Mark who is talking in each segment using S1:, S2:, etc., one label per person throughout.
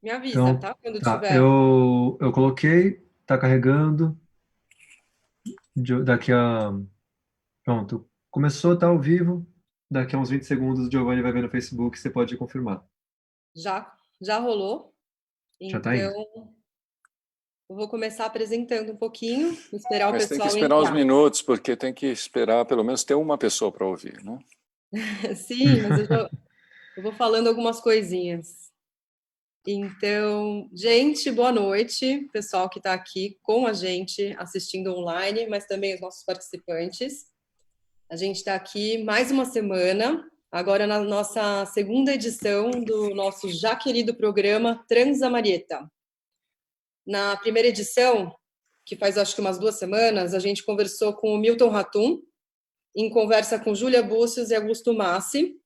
S1: Me avisa,
S2: Então,
S1: tá? Quando
S2: tá,
S1: tiver.
S2: eu coloquei, tá carregando, daqui a... Pronto, começou, tá ao vivo, daqui a uns 20 segundos o Giovanni vai ver no Facebook, você pode confirmar.
S1: Já rolou.
S2: Já tá
S1: Então,
S2: indo.
S1: eu vou começar apresentando um pouquinho, esperar o
S3: Mas tem que
S1: pessoal
S3: esperar uns
S1: entrar.
S3: minutos, porque tem que esperar pelo menos ter uma pessoa para ouvir, né?
S1: Sim, mas eu vou falando algumas coisinhas. Então, gente, boa noite, pessoal que está aqui com a gente assistindo online, mas também os nossos participantes. A gente está aqui mais uma semana, agora na nossa segunda edição do nosso já querido programa Transa Marieta. Na primeira edição, que faz acho que umas 2 semanas, a gente conversou com o Milton Ratum, em conversa com Júlia Búcios e Augusto Massi,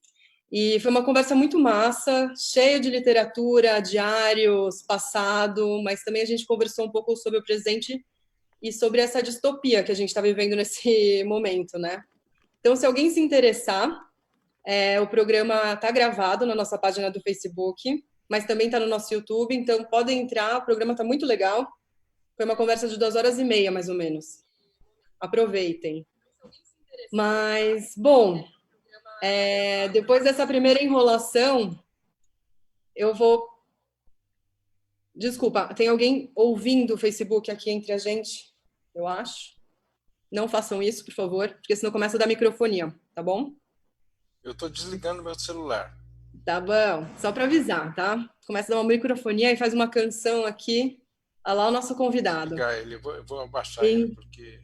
S1: e foi uma conversa muito massa, cheia de literatura, diários, passado, mas também a gente conversou um pouco sobre o presente e sobre essa distopia que a gente está vivendo nesse momento, né? Então, se alguém se interessar, o programa está gravado na nossa página do Facebook, mas também está no nosso YouTube, então podem entrar, o programa está muito legal. Foi uma conversa de 2 horas e meia, mais ou menos. Aproveitem. Mas, bom, depois dessa primeira enrolação, eu vou. Desculpa, tem alguém ouvindo o Facebook aqui entre a gente? Eu acho. Não façam isso, por favor, porque senão começa a dar microfonia, tá bom?
S4: Eu estou desligando meu celular.
S1: Tá bom, só para avisar, tá? Começa a dar uma microfonia e faz uma canção aqui, a lá o nosso convidado.
S4: Desligar ele, eu vou abaixar ele,
S1: E,
S4: porque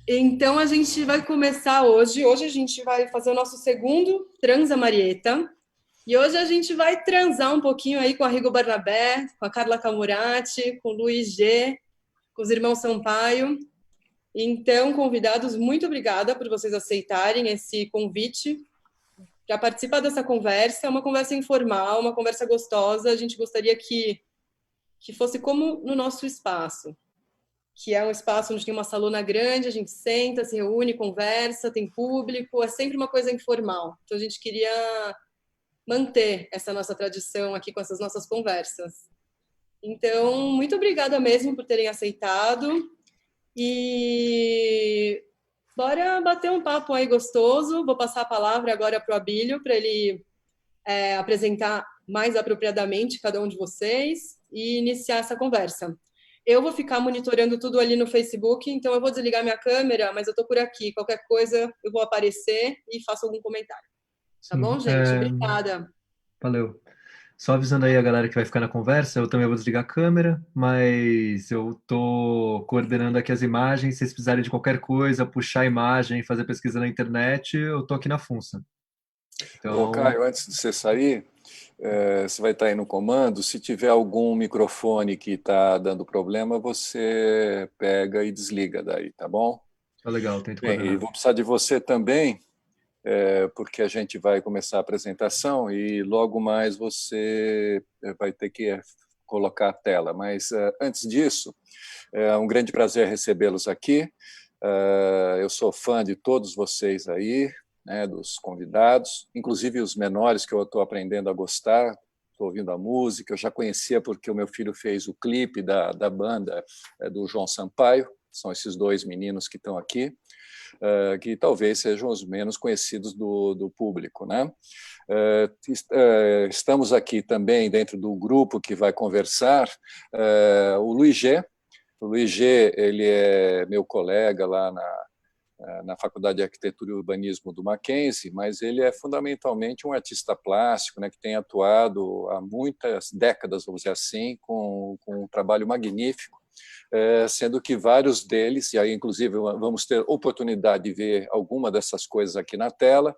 S1: então a gente vai começar hoje. Hoje a gente vai fazer o nosso segundo Transa Marieta. E hoje a gente vai transar um pouquinho aí com a Rigo Barnabé, com a Carla Camurati, com o Luiz G, com os irmãos Sampaio. Então, convidados, muito obrigada por vocês aceitarem esse convite para participar dessa conversa. É uma conversa informal, uma conversa gostosa. A gente gostaria que fosse como no nosso espaço, que é um espaço onde tem uma salona grande, a gente senta, se reúne, conversa, tem público, é sempre uma coisa informal. Então, a gente queria manter essa nossa tradição aqui com essas nossas conversas. Então, muito obrigada mesmo por terem aceitado. E bora bater um papo aí gostoso. Vou passar a palavra agora para o Abílio, para ele apresentar mais apropriadamente cada um de vocês e iniciar essa conversa. Eu vou ficar monitorando tudo ali no Facebook, então eu vou desligar minha câmera, mas eu estou por aqui. Qualquer coisa eu vou aparecer e faço algum comentário. Tá
S2: Sim,
S1: bom, gente? Obrigada.
S2: valeu. Só avisando aí a galera que vai ficar na conversa, eu também vou desligar a câmera, mas eu tô coordenando aqui as imagens. Se vocês precisarem de qualquer coisa, puxar a imagem, fazer pesquisa na internet, eu tô aqui na função.
S3: Ô,
S2: Então,
S3: Caio, antes de você sair, você vai estar aí no comando. Se tiver algum microfone que está dando problema, você pega e desliga daí, tá bom?
S2: tá legal, tento
S3: Bem, e
S2: coordenar.
S3: vou precisar de você também, porque a gente vai começar a apresentação e logo mais você vai ter que colocar a tela. Mas antes disso, é um grande prazer recebê-los aqui. Eu sou fã de todos vocês aí, né, dos convidados, inclusive os menores que eu estou aprendendo a gostar. Estou ouvindo a música, eu já conhecia porque o meu filho fez o clipe da banda do João Sampaio, são esses dois meninos que estão aqui, que talvez sejam os menos conhecidos do público, né? Estamos aqui também dentro do grupo que vai conversar, o Luiz G. O Luiz G, ele é meu colega lá na Faculdade de Arquitetura e Urbanismo do Mackenzie, mas ele é fundamentalmente um artista plástico, né, que tem atuado há muitas décadas, vamos dizer assim, com um trabalho magnífico, sendo que vários deles, e aí inclusive vamos ter oportunidade de ver alguma dessas coisas aqui na tela,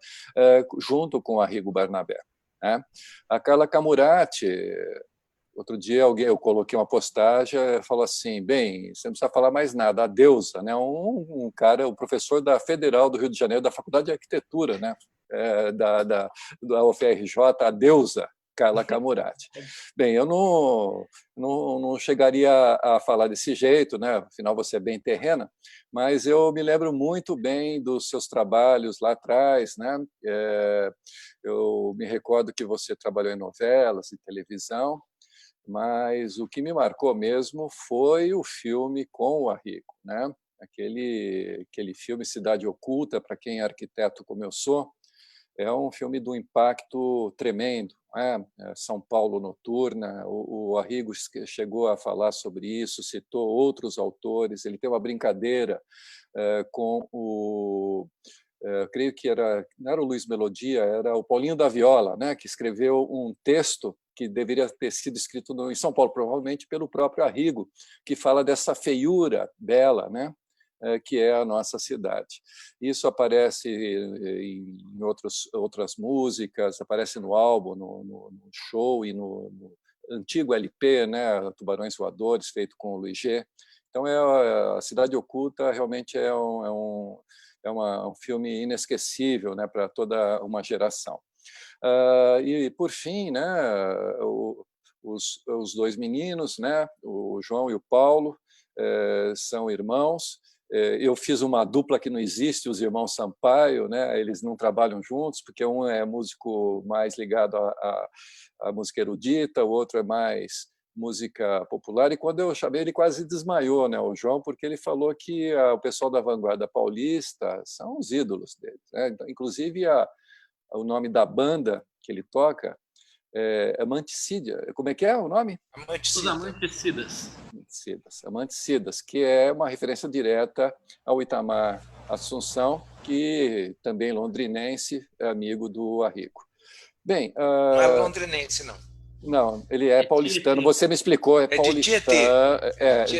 S3: junto com a Rigo Barnabé. Né? A Carla Camurati, outro dia eu coloquei uma postagem, falou assim, bem, você não precisa falar mais nada, a deusa, né? Um cara, o professor da Federal do Rio de Janeiro, da Faculdade de Arquitetura, né? Da UFRJ, a deusa, Carla Camurati. Bem, eu não chegaria a falar desse jeito, né? Afinal, você é bem terrena, mas eu me lembro muito bem dos seus trabalhos lá atrás, né? Eu me recordo que você trabalhou em novelas e televisão, mas o que me marcou mesmo foi o filme com o Arrigo, né? Aquele filme Cidade Oculta, para quem é arquiteto como eu sou, é um filme do impacto tremendo, né? São Paulo noturna, o Arrigo chegou a falar sobre isso, citou outros autores, ele tem uma brincadeira com creio que não era o Luiz Melodia, era o Paulinho da Viola, né, que escreveu um texto que deveria ter sido escrito em São Paulo, provavelmente pelo próprio Arrigo, que fala dessa feiura bela, né, que é a nossa cidade. Isso aparece em outras músicas, aparece no álbum, no show e no antigo LP, né, Tubarões Voadores, feito com o Luis G. Então, a Cidade Oculta realmente é um filme inesquecível, né, para toda uma geração. E, por fim, né, os dois meninos, né, o João e o Paulo, são irmãos. Eu fiz uma dupla que não existe, os irmãos Sampaio, né, eles não trabalham juntos, porque um é músico mais ligado à música erudita, o outro é mais música popular, e quando eu chamei ele quase desmaiou, né, o João, porque ele falou que o pessoal da vanguarda paulista são os ídolos dele, né? Então, inclusive o nome da banda que ele toca é Amanticídia. Como é que é o nome?
S4: Os Amanticidas.
S3: Amanticidas, que é uma referência direta ao Itamar Assunção, que também londrinense, é amigo do Arrigo. Bem,
S4: não é londrinense, não.
S3: Não, ele é paulistano. Você me explicou, é paulistano,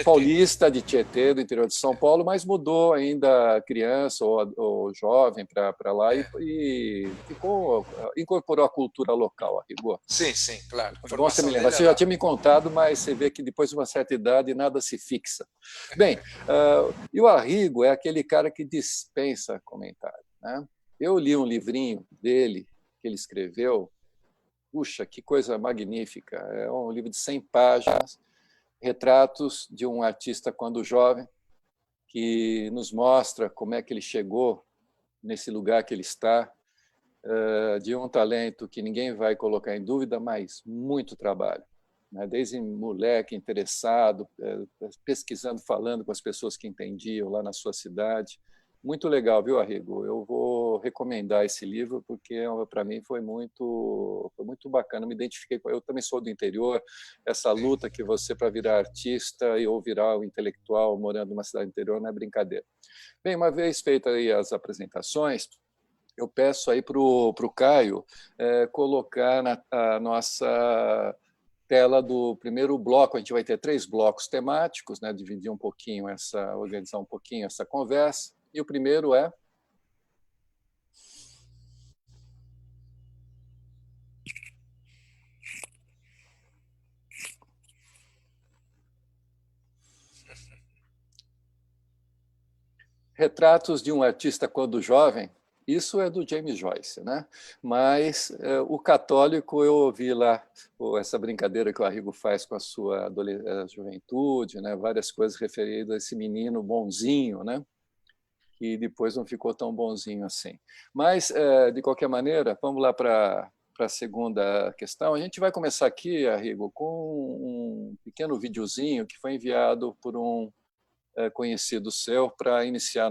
S3: paulista de Tietê, do interior de São Paulo, mas mudou ainda criança ou jovem para lá e incorporou a cultura local, Arrigo.
S4: Sim, claro.
S3: Bom, você me lembra. Você já tinha me contado, mas você vê que depois de uma certa idade nada se fixa. Bem, e o Arrigo é aquele cara que dispensa comentário, né? Eu li um livrinho dele que ele escreveu. Puxa, que coisa magnífica. É um livro de 100 páginas, retratos de um artista quando jovem, que nos mostra como é que ele chegou nesse lugar que ele está, de um talento que ninguém vai colocar em dúvida, mas muito trabalho. Desde moleque interessado, pesquisando, falando com as pessoas que entendiam lá na sua cidade. Muito legal, viu, Arrigo? Eu vou recomendar esse livro porque para mim foi muito bacana. Me identifiquei com. Eu também sou do interior. Essa luta que você para virar artista ou virar um intelectual morando numa cidade interior não é brincadeira. Bem, uma vez feitas aí as apresentações, eu peço aí para o Caio colocar a nossa tela do primeiro bloco. A gente vai ter 3 blocos temáticos, né? Dividir um pouquinho organizar um pouquinho essa conversa. E o primeiro é... Retratos de um artista quando jovem. Isso é do James Joyce, né? Mas o católico, eu ouvi lá essa brincadeira que o Arrigo faz com a sua juventude, né? Várias coisas referidas a esse menino bonzinho, né? E depois não ficou tão bonzinho assim. Mas, de qualquer maneira, vamos lá para a segunda questão. A gente vai começar aqui, Arrigo, com um pequeno videozinho que foi enviado por um conhecido seu para iniciar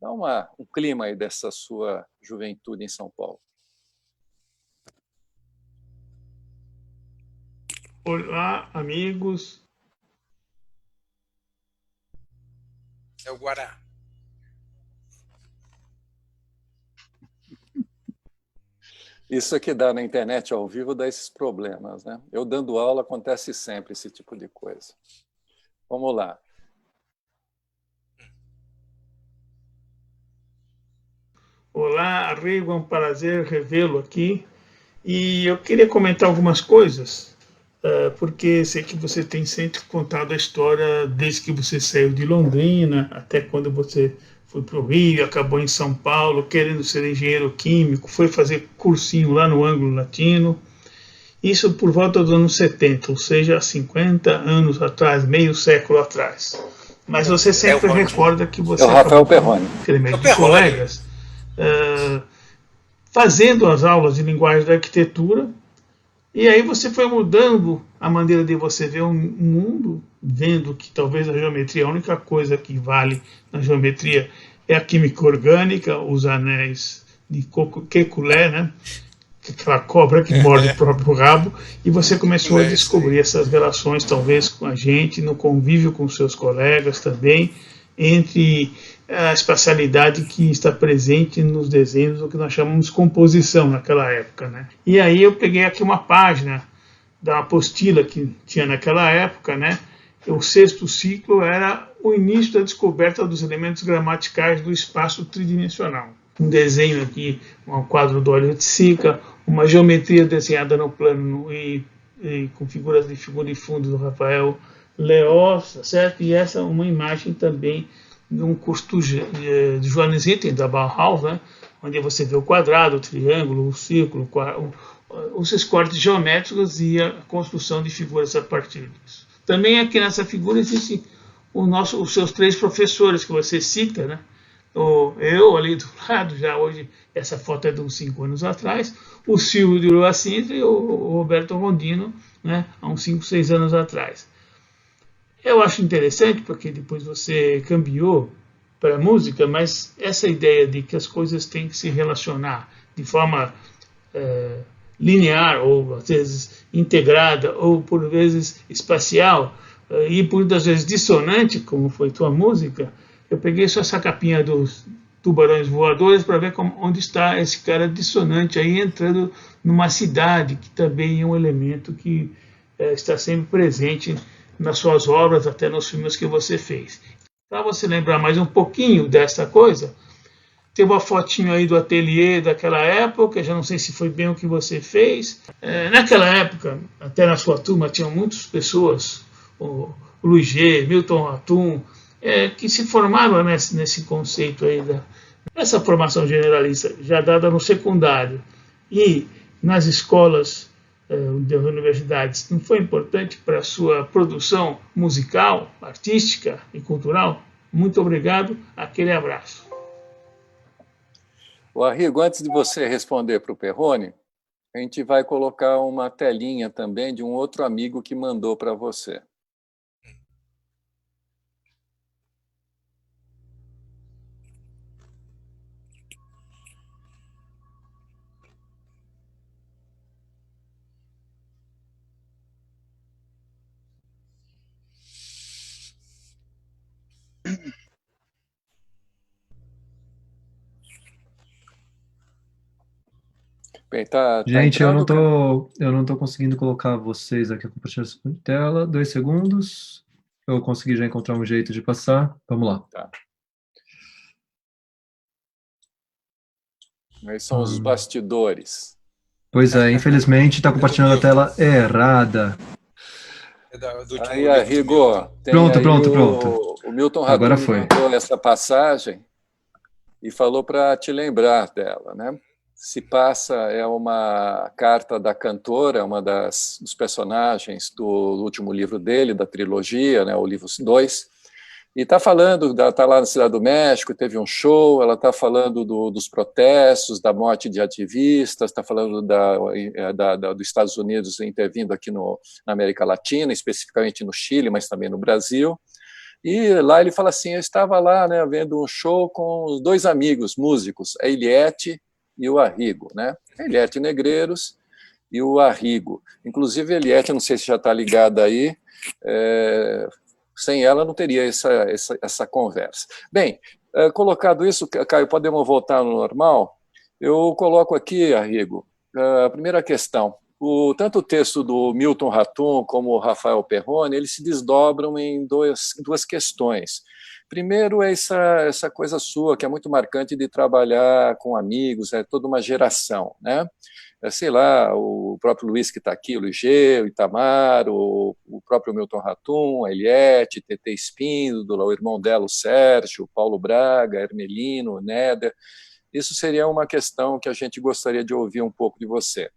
S3: dar um clima aí dessa sua juventude em São Paulo.
S5: Olá, amigos.
S4: É o Guará.
S3: Isso que dá na internet ao vivo dá esses problemas, né? Eu dando aula acontece sempre esse tipo de coisa. Vamos lá.
S5: Olá, Arrigo, é um prazer revê-lo aqui. E eu queria comentar algumas coisas, porque sei que você tem sempre contado a história desde que você saiu de Londrina até quando você foi para o Rio, acabou em São Paulo, querendo ser engenheiro químico, foi fazer cursinho lá no Ângulo Latino. Isso por volta dos anos 70, ou seja, 50 anos atrás, meio século atrás. Mas você sempre recorda que você...
S3: É o Rafael Perrone.
S5: De colegas, fazendo as aulas de linguagem da arquitetura E aí você foi mudando a maneira de você ver o mundo, vendo que talvez a geometria, a única coisa que vale na geometria é a química orgânica, os anéis de Kekulé, né? Aquela cobra que morde o próprio rabo, e você começou a descobrir essas relações, talvez, com a gente, no convívio com seus colegas também, entre a espacialidade que está presente nos desenhos do que nós chamamos de composição naquela época, né? E aí eu peguei aqui uma página da apostila que tinha naquela época, né? O sexto ciclo era o início da descoberta dos elementos gramaticais do espaço tridimensional. Um desenho aqui, um quadro do óleo de Sica, uma geometria desenhada no plano e com figuras de figura e fundo do Rafael Leós, certo? E essa é uma imagem também de um curso de Johannes Itten, da Bauhaus, né? Onde você vê o quadrado, o triângulo, o círculo, os cortes geométricos e a construção de figuras a partir disso. Também aqui nessa figura existem os seus 3 professores que você cita, né? Eu ali do lado, já hoje, essa foto é de uns 5 anos atrás, o Silvio de Lua Sintra e o Roberto Rondino, né? Há uns 5, 6 anos atrás. Eu acho interessante porque depois você cambiou para a música, mas essa ideia de que as coisas têm que se relacionar de forma linear, ou às vezes integrada, ou por vezes espacial, e por muitas vezes dissonante, como foi tua música, eu peguei só essa capinha dos Tubarões Voadores para ver onde está esse cara dissonante aí entrando numa cidade, que também é um elemento que está sempre presente nas suas obras, até nos filmes que você fez. Para você lembrar mais um pouquinho dessa coisa, tem uma fotinho aí do ateliê daquela época, já não sei se foi bem o que você fez. Naquela época, até na sua turma, tinham muitas pessoas, o Luiz G, Milton Ratum, que se formaram nesse conceito aí, dessa formação generalista, já dada no secundário e nas escolas das universidades. Não foi importante para a sua produção musical, artística e cultural? Muito obrigado, aquele abraço.
S3: O Arrigo, antes de você responder para o Perrone, a gente vai colocar uma telinha também de um outro amigo que mandou para você. Bem,
S2: Gente, eu
S3: entrando,
S2: não tô conseguindo colocar vocês aqui compartilhando a tela. 2 segundos. Eu consegui já encontrar um jeito de passar. Vamos lá.
S3: Tá. Aí são os bastidores.
S2: Pois é, infelizmente está compartilhando a tela errada.
S3: Aí, Arrigo,
S2: Pronto.
S3: O Milton
S2: Agora
S3: Ratum
S2: foi.
S3: mandou essa passagem e falou para te lembrar dela, né? Se passa é uma carta da cantora, uma dos personagens do último livro dele, da trilogia, né, o livro 2, e está falando, está lá na Cidade do México, teve um show, ela está falando dos protestos, da morte de ativistas, está falando dos Estados Unidos intervindo aqui na América Latina, especificamente no Chile, mas também no Brasil. E lá ele fala assim, eu estava lá, né, vendo um show com os 2 amigos músicos, a Eliette e o Arrigo, né? A Eliette Negreiros e o Arrigo. Inclusive, a Eliette, não sei se já está ligada aí, sem ela não teria essa conversa. Bem, colocado isso, Caio, podemos voltar no normal? Eu coloco aqui, Arrigo, a primeira questão. Tanto o texto do Milton Ratum como o Rafael Perrone, eles se desdobram em duas questões. Primeiro, é essa coisa sua, que é muito marcante de trabalhar com amigos, é toda uma geração, né? Sei lá, o próprio Luiz que está aqui, o Luiz G, o Itamar, o próprio Milton Ratum, a Eliette, Tetê Espíndola, o irmão dela, o Sérgio, o Paulo Braga, Hermelino, o Néder. Isso seria uma questão que a gente gostaria de ouvir um pouco de você.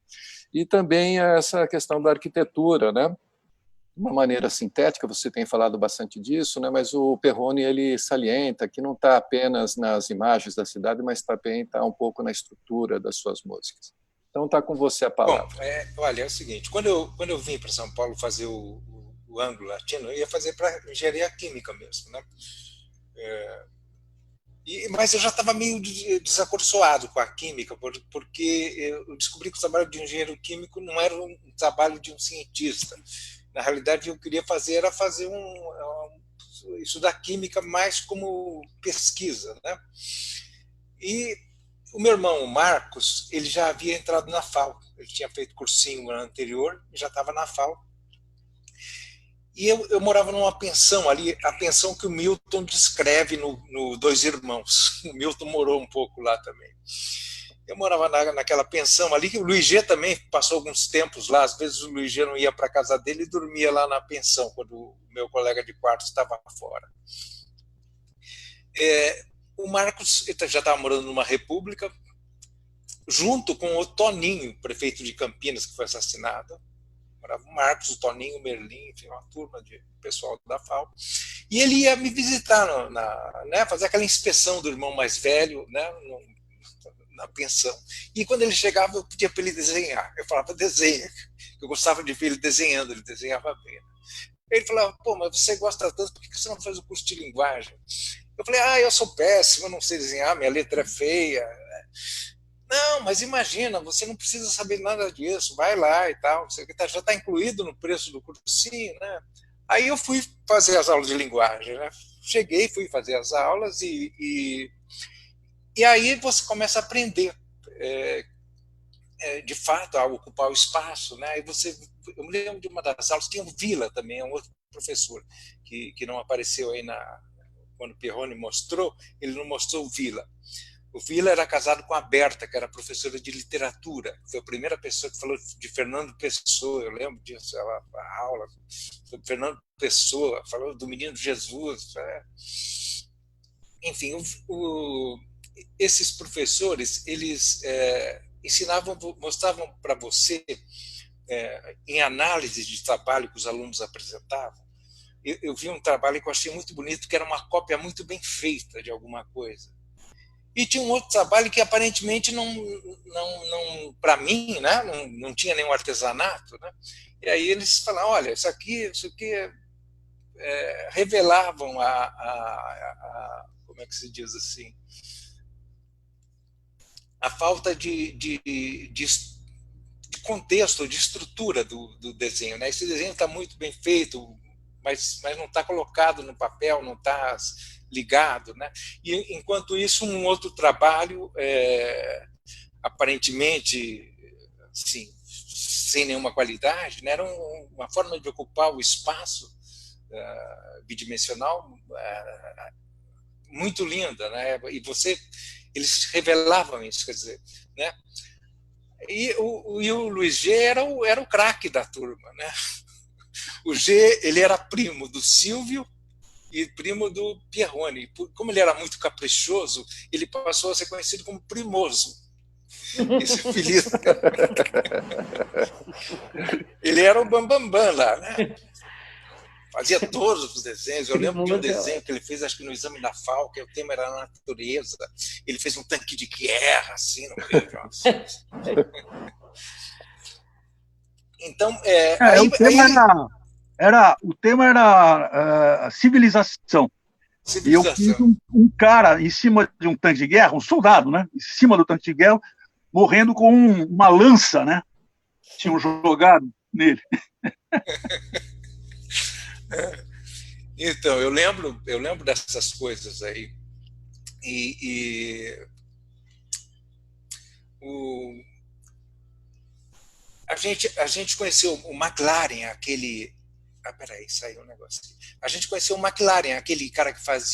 S3: E também essa questão da arquitetura, né? De uma maneira sintética, você tem falado bastante disso, né? Mas o Perrone ele salienta que não está apenas nas imagens da cidade, mas também está um pouco na estrutura das suas músicas. Então está com você a
S4: Bom,
S3: palavra.
S4: olha, é o seguinte, quando eu vim para São Paulo fazer o Anglo Latino, eu ia fazer para engenharia química mesmo, né? Mas eu já estava meio desacorçoado com a química, porque eu descobri que o trabalho de engenheiro químico não era um trabalho de um cientista. Na realidade, eu queria fazer estudar química mais como pesquisa, né? E o meu irmão, o Marcos, ele já havia entrado na FAO. Ele tinha feito cursinho no ano anterior e já estava na FAO. E eu morava numa pensão ali, a pensão que o Milton descreve no Dois Irmãos. O Milton morou um pouco lá também. Eu morava naquela pensão ali, que o Luiz G também passou alguns tempos lá. Às vezes o Luiz G não ia para a casa dele e dormia lá na pensão, quando o meu colega de quarto estava fora. O Marcos já estava morando numa república, junto com o Toninho, prefeito de Campinas, que foi assassinado. Morava o Marcos, o Toninho, o Merlin, enfim, uma turma de pessoal da FAO. E ele ia me visitar, né, fazer aquela inspeção do irmão mais velho, né, na pensão. E quando ele chegava, eu pedia para ele desenhar. Eu falava, desenha. Eu gostava de ver ele desenhando, ele desenhava bem. Ele falava, pô, mas você gosta tanto, por que você não faz o curso de linguagem? Eu falei, eu sou péssimo, eu não sei desenhar, minha letra é feia. Não, mas imagina, você não precisa saber nada disso, vai lá e tal, já está incluído no preço do cursinho, né? Aí eu fui fazer as aulas de linguagem, né? Cheguei, fui fazer as aulas e aí você começa a aprender, de fato, a ocupar o espaço, né? Eu me lembro de uma das aulas, tinha o Vila também, um outro professor que não apareceu aí quando o Perrone mostrou, ele não mostrou o Vila. O Vila era casado com a Berta, que era professora de literatura. Foi a primeira pessoa que falou de Fernando Pessoa, eu lembro disso, a aula sobre Fernando Pessoa, falou do Menino Jesus. Enfim, esses professores, eles ensinavam, mostravam para você, em análise de trabalho que os alunos apresentavam. Eu vi um trabalho que eu achei muito bonito, que era uma cópia muito bem feita de alguma coisa. E tinha um outro trabalho que aparentemente não para mim, né, não tinha nenhum artesanato, né? E aí eles falaram, olha, isso aqui revelavam como é que se diz assim, a falta de contexto, de estrutura do desenho, né? Esse desenho está muito bem feito, mas não está colocado no papel, não está ligado, né? E enquanto isso, um outro trabalho, aparentemente, assim, sem nenhuma qualidade, né? Era uma forma de ocupar o espaço bidimensional muito linda, né? E eles revelavam isso, quer dizer, né? E o Luiz G era o craque da turma, né? O G, ele era primo do Silvio e primo do Perrone. Como ele era muito caprichoso, ele passou a ser conhecido como Primoso. Esse apelido. Ele era o bambambam lá, né? Fazia todos os desenhos. Eu lembro de um desenho que ele fez, acho que no exame da FAO, que o tema era a natureza. Ele fez um tanque de guerra, assim, no meio de uma... Então,
S6: o tema era civilização. E eu fiz um cara em cima de um tanque de guerra, um soldado, né? Em cima do tanque de guerra, morrendo com uma lança, né? Tinham jogado nele.
S4: Então, eu lembro dessas coisas aí. A gente conheceu o McLaren, aquele... peraí, saiu um negócio aqui. A gente conheceu o McLaren, aquele cara que faz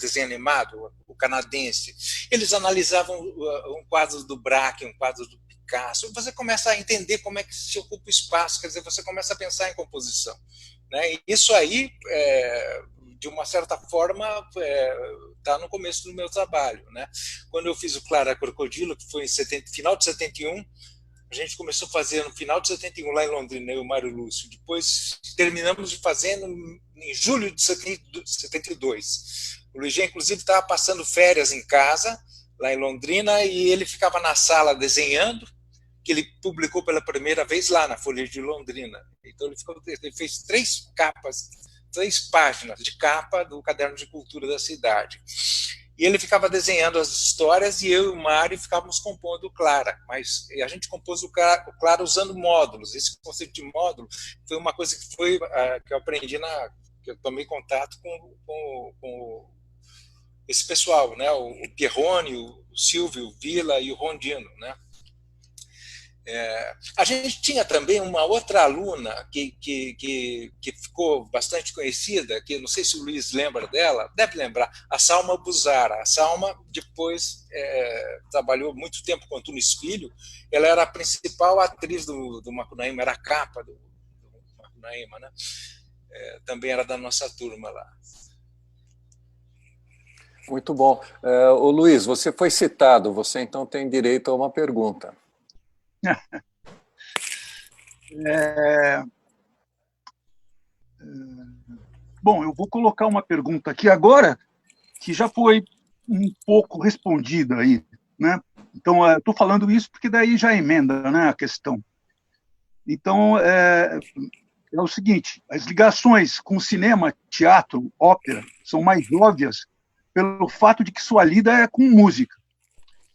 S4: desenho animado, o canadense. Eles analisavam um quadro do Braque, um quadro do Picasso. Você começa a entender como é que se ocupa o espaço, quer dizer, você começa a pensar em composição, né? E isso aí, de uma certa forma, está no começo do meu trabalho, né? Quando eu fiz o Clara Crocodilo, que foi final de 71, a gente começou a fazer no final de 71 lá em Londrina, eu e o Mário Lúcio. Depois terminamos de fazer em julho de 72. O Luiz G, inclusive, estava passando férias em casa, lá em Londrina, e ele ficava na sala desenhando, que ele publicou pela primeira vez lá na Folha de Londrina. Então ele fez 3 capas, 3 páginas de capa do Caderno de Cultura da cidade. E ele ficava desenhando as histórias e eu e o Mário ficávamos compondo o Clara. Mas a gente compôs o Clara usando módulos. Esse conceito de módulo foi uma coisa que eu aprendi que eu tomei contato com esse pessoal, né? O Pierroni, o Silvio, o Vila e o Rondino, né? A gente tinha também uma outra aluna que ficou bastante conhecida, que não sei se o Luiz lembra dela, deve lembrar, a Salma Buzara. A Salma depois trabalhou muito tempo com Tunis Filho, ela era a principal atriz do Macunaíma, era a capa do Macunaíma, né? Também era da nossa turma lá.
S3: Muito bom. Ô Luiz, você foi citado, você então tem direito a uma pergunta.
S6: Bom, eu vou colocar uma pergunta aqui agora que já foi um pouco respondida aí, né? Então, estou falando isso porque daí já emenda, né, a questão. Então, é o seguinte, as ligações com cinema, teatro, ópera são mais óbvias pelo fato de que sua lida é com música.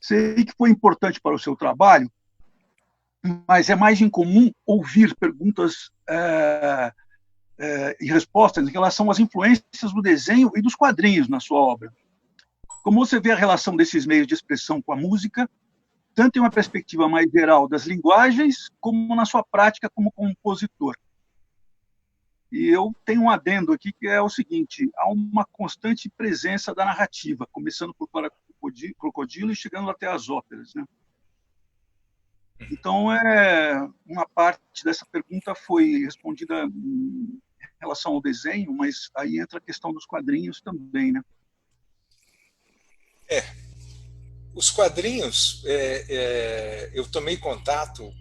S6: Sei que foi importante para o seu trabalho, mas é mais incomum ouvir perguntas e respostas em relação às influências do desenho e dos quadrinhos na sua obra. Como você vê a relação desses meios de expressão com a música, tanto em uma perspectiva mais geral das linguagens, como na sua prática como compositor? E eu tenho um adendo aqui, que é o seguinte, há uma constante presença da narrativa, começando por Clara Crocodilo e chegando até as óperas, né? Então, uma parte dessa pergunta foi respondida em relação ao desenho, mas aí entra a questão dos quadrinhos também, né?
S4: Os quadrinhos, eu tomei contato,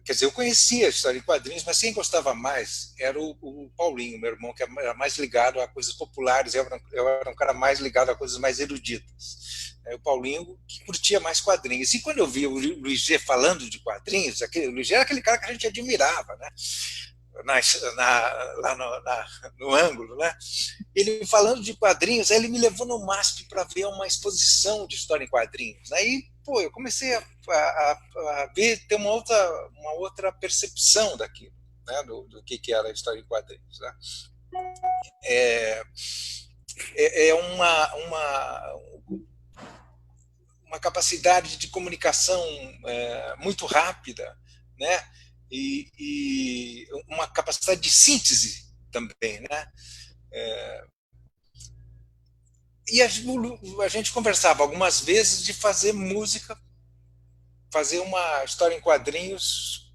S4: quer dizer, eu conhecia a história em quadrinhos, mas quem gostava mais era o Paulinho, meu irmão, que era mais ligado a coisas populares, eu era um cara mais ligado a coisas mais eruditas. O Paulinho que curtia mais quadrinhos. E quando eu vi o Luiz G falando de quadrinhos, o Luiz G era aquele cara que a gente admirava, né? Lá no ângulo, né? Ele falando de quadrinhos, aí ele me levou no MASP para ver uma exposição de história em quadrinhos. Aí, eu comecei a ver, ter uma outra percepção daquilo, né? do que era a história em quadrinhos, né? É uma capacidade de comunicação muito rápida, né? E uma capacidade de síntese também, né? E a gente conversava algumas vezes de fazer música, fazer uma história em quadrinhos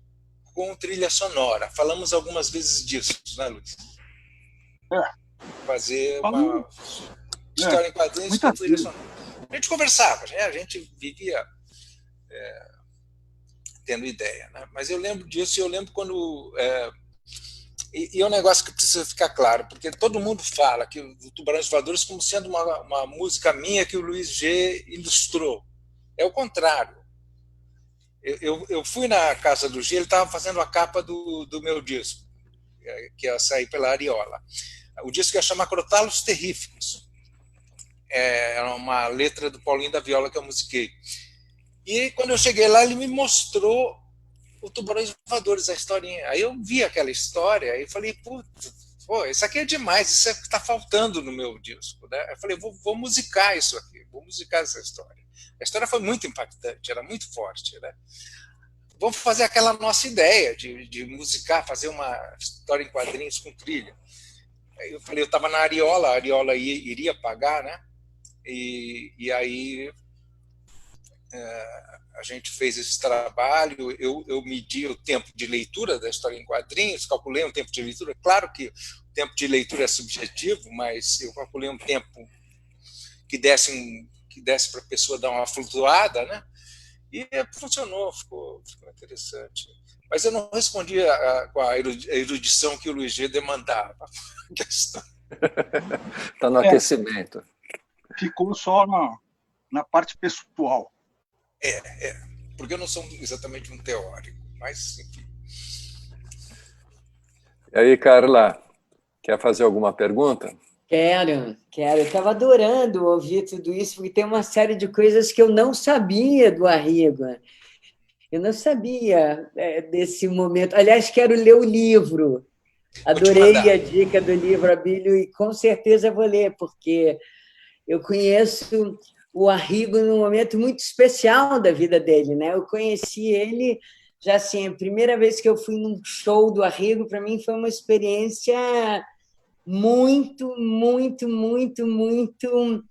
S4: com trilha sonora. Falamos algumas vezes disso, né, Luiz? Fazer uma história em quadrinhos com trilha sonora. A gente conversava, né? A gente vivia tendo ideia, né? Mas eu lembro disso, e eu lembro quando... E é um negócio que precisa ficar claro, porque todo mundo fala que o Tubarões Voadores como sendo uma música minha que o Luiz G ilustrou. É o contrário. Eu fui na casa do G, ele estava fazendo a capa do meu disco, que ia sair pela Ariola. O disco ia chamar Crotalos Terríficos. Era uma letra do Paulinho da Viola que eu musiquei. E quando eu cheguei lá, ele me mostrou o Tubarões Voadores, a historinha. Aí eu vi aquela história e falei, pô, isso aqui é demais, isso é o que está faltando no meu disco, né? Eu falei, vou musicar isso aqui, vou musicar essa história. A história foi muito impactante, era muito forte, né? Vamos fazer aquela nossa ideia de musicar, fazer uma história em quadrinhos com trilha. Aí eu falei, eu estava na Ariola, a Ariola iria pagar, né? E aí a gente fez esse trabalho, eu medi o tempo de leitura da história em quadrinhos, calculei um tempo de leitura, claro que o tempo de leitura é subjetivo, mas eu calculei um tempo que desse para a pessoa dar uma flutuada, né? E funcionou, ficou interessante. Mas eu não respondi com a erudição que o Luiz G demandava.
S3: Está no aquecimento.
S6: Ficou só na parte pessoal.
S4: Porque eu não sou exatamente um teórico, mas enfim.
S3: E aí, Carla, quer fazer alguma pergunta?
S7: Quero. Eu estava adorando ouvir tudo isso, porque tem uma série de coisas que eu não sabia do Arrigo. Eu não sabia desse momento. Aliás, quero ler o livro. Adorei a dica do livro, Abílio, e com certeza vou ler, porque eu conheço o Arrigo num momento muito especial da vida dele, né? Eu conheci ele já assim, a primeira vez que eu fui num show do Arrigo, para mim foi uma experiência muito, muito, muito, muito,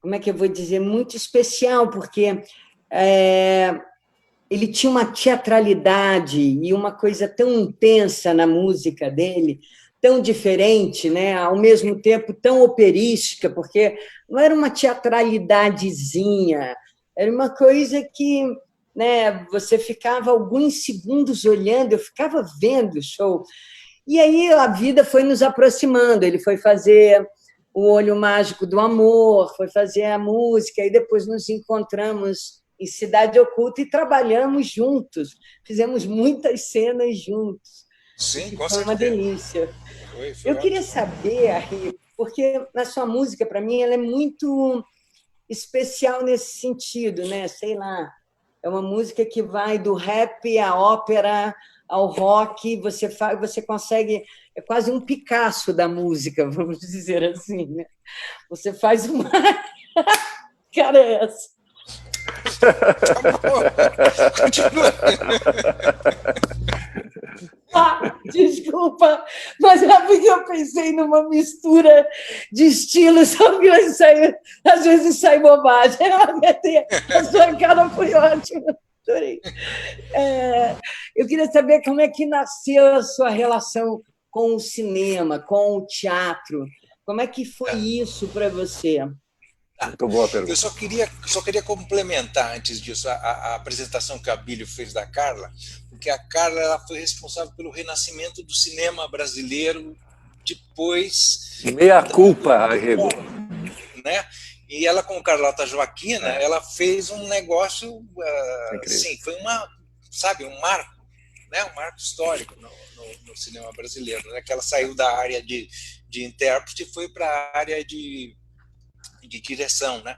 S7: como é que eu vou dizer, muito especial, porque ele tinha uma teatralidade e uma coisa tão intensa na música dele, tão diferente, né? Ao mesmo tempo tão operística, porque não era uma teatralidadezinha, era uma coisa que, né, você ficava alguns segundos olhando, eu ficava vendo o show. E aí a vida foi nos aproximando, ele foi fazer o Olho Mágico do Amor, foi fazer a música, e depois nos encontramos em Cidade Oculta e trabalhamos juntos, fizemos muitas cenas juntos.
S4: Sim, com certeza.
S7: Foi uma delícia.
S4: Foi
S7: eu queria saber, Arrigo, porque na sua música, para mim, ela é muito especial nesse sentido, né? Sei lá, é uma música que vai do rap à ópera, ao rock, você consegue, é quase um Picasso da música, vamos dizer assim, né? Você faz uma... Cara, é essa?
S4: Continua.
S7: Desculpa, mas é porque eu pensei numa mistura de estilos, sabe? Às vezes sai bobagem. A sua cara foi ótima, adorei. Eu queria saber como é que nasceu a sua relação com o cinema, com o teatro. Como é que foi isso para você?
S3: Muito boa pergunta.
S4: Eu só queria complementar, antes disso, a apresentação que a Abílio fez da Carla, porque a Carla ela foi responsável pelo renascimento do cinema brasileiro depois...
S3: Meia culpa, Arrigo.
S4: Né? E ela, com Carlota Joaquina, ela fez um negócio... assim, foi um marco, né? Um marco histórico no cinema brasileiro, né? Que ela saiu da área de intérprete e foi para a área de direção, né?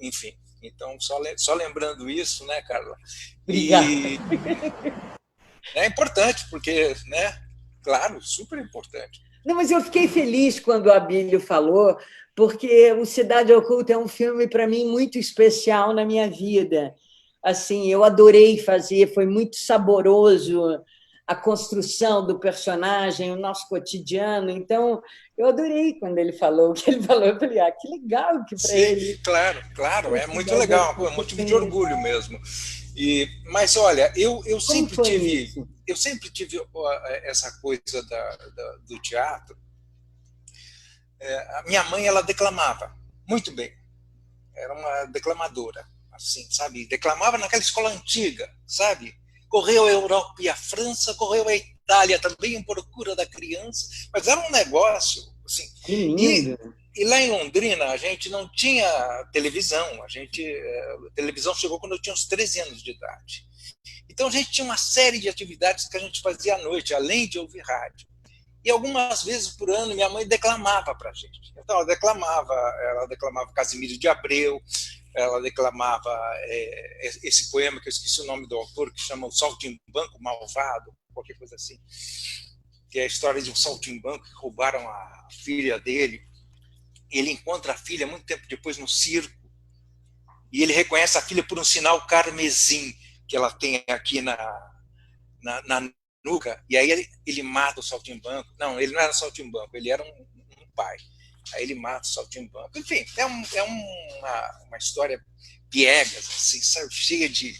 S4: Enfim, então só lembrando isso, né, Carla?
S7: Obrigada.
S4: E é importante porque, né? Claro, super importante.
S7: Não, mas eu fiquei feliz quando o Abílio falou, porque o Cidade Oculta é um filme para mim muito especial na minha vida. Assim, eu adorei fazer, foi muito saboroso a construção do personagem, o nosso cotidiano. Então, eu adorei quando ele falou o que ele falou. Eu falei, que legal que para ele.
S4: Claro, é muito legal, é um motivo de orgulho mesmo. Mas, olha, eu sempre tive essa coisa do teatro. A minha mãe, ela declamava muito bem. Era uma declamadora, assim, sabe? Declamava naquela escola antiga, sabe? Correu a Europa e a França, correu a Itália também em procura da criança, mas era um negócio assim.
S7: Que lindo.
S4: E lá em Londrina a gente não tinha televisão, a televisão chegou quando eu tinha uns 13 anos de idade. Então a gente tinha uma série de atividades que a gente fazia à noite, além de ouvir rádio. E algumas vezes por ano minha mãe declamava para a gente. Então ela declamava Casimiro de Abreu, ela declamava esse poema que eu esqueci o nome do autor, que chama O Saltimbanco Malvado, qualquer coisa assim, que é a história de um saltimbanco que roubaram a filha dele. Ele encontra a filha muito tempo depois no circo e ele reconhece a filha por um sinal carmesim que ela tem aqui na nuca, e aí ele mata o saltimbanco. Não, ele não era saltimbanco, ele era um pai. Aí ele mata o saltimbanco. Enfim, é uma história piegas, assim, sabe, cheia de...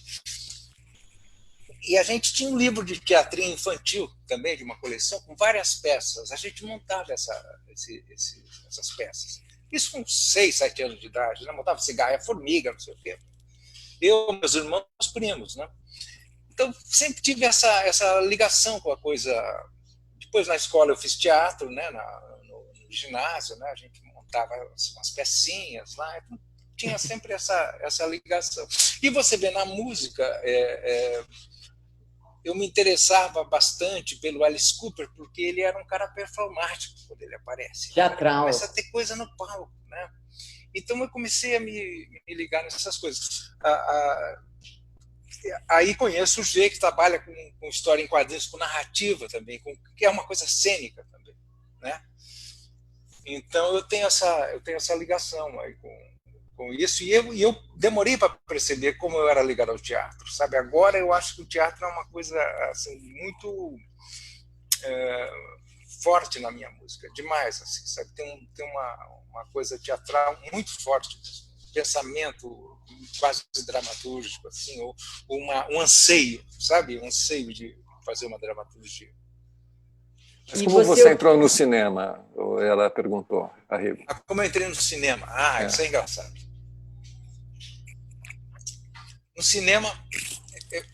S4: E a gente tinha um livro de teatrinho infantil também, de uma coleção, com várias peças. A gente montava essas peças. Isso com 6, 7 anos de idade, né? Montava cigarra, formiga, não sei o quê. Eu, meus irmãos, primos, né? Então, sempre tive essa ligação com a coisa. Depois, na escola, eu fiz teatro, né? No ginásio, né? A gente montava umas pecinhas lá. tinha sempre essa ligação. E você vê na música, eu me interessava bastante pelo Alice Cooper, porque ele era um cara performático quando ele aparece.
S7: Teatral.
S4: Começa a ter coisa no palco, né? Então eu comecei a me ligar nessas coisas. Aí conheço o G, que trabalha com história em quadrinhos, com narrativa também, que é uma coisa cênica também, né? Então eu tenho essa ligação aí com isso, e eu demorei para perceber como eu era ligado ao teatro, sabe? Agora eu acho que o teatro é uma coisa assim, muito forte na minha música, demais, assim, sabe? Tem uma coisa teatral muito forte, pensamento quase dramatúrgico, assim, ou um anseio, sabe? Um anseio de fazer uma dramaturgia.
S3: Mas como você entrou no cinema? Ela perguntou, Arrigo.
S4: Como eu entrei no cinema? Isso é engraçado. No cinema,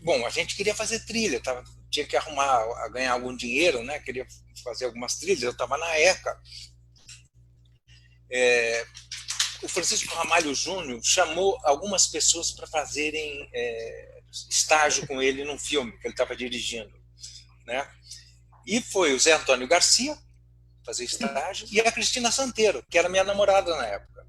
S4: bom, a gente queria fazer trilha, tinha que ganhar algum dinheiro, né? Queria fazer algumas trilhas, eu estava na ECA. O Francisco Ramalho Júnior chamou algumas pessoas para fazerem estágio com ele num filme que ele estava dirigindo, né? E foi o Zé Antônio Garcia fazer estágio e a Cristina Santeiro, que era minha namorada na época.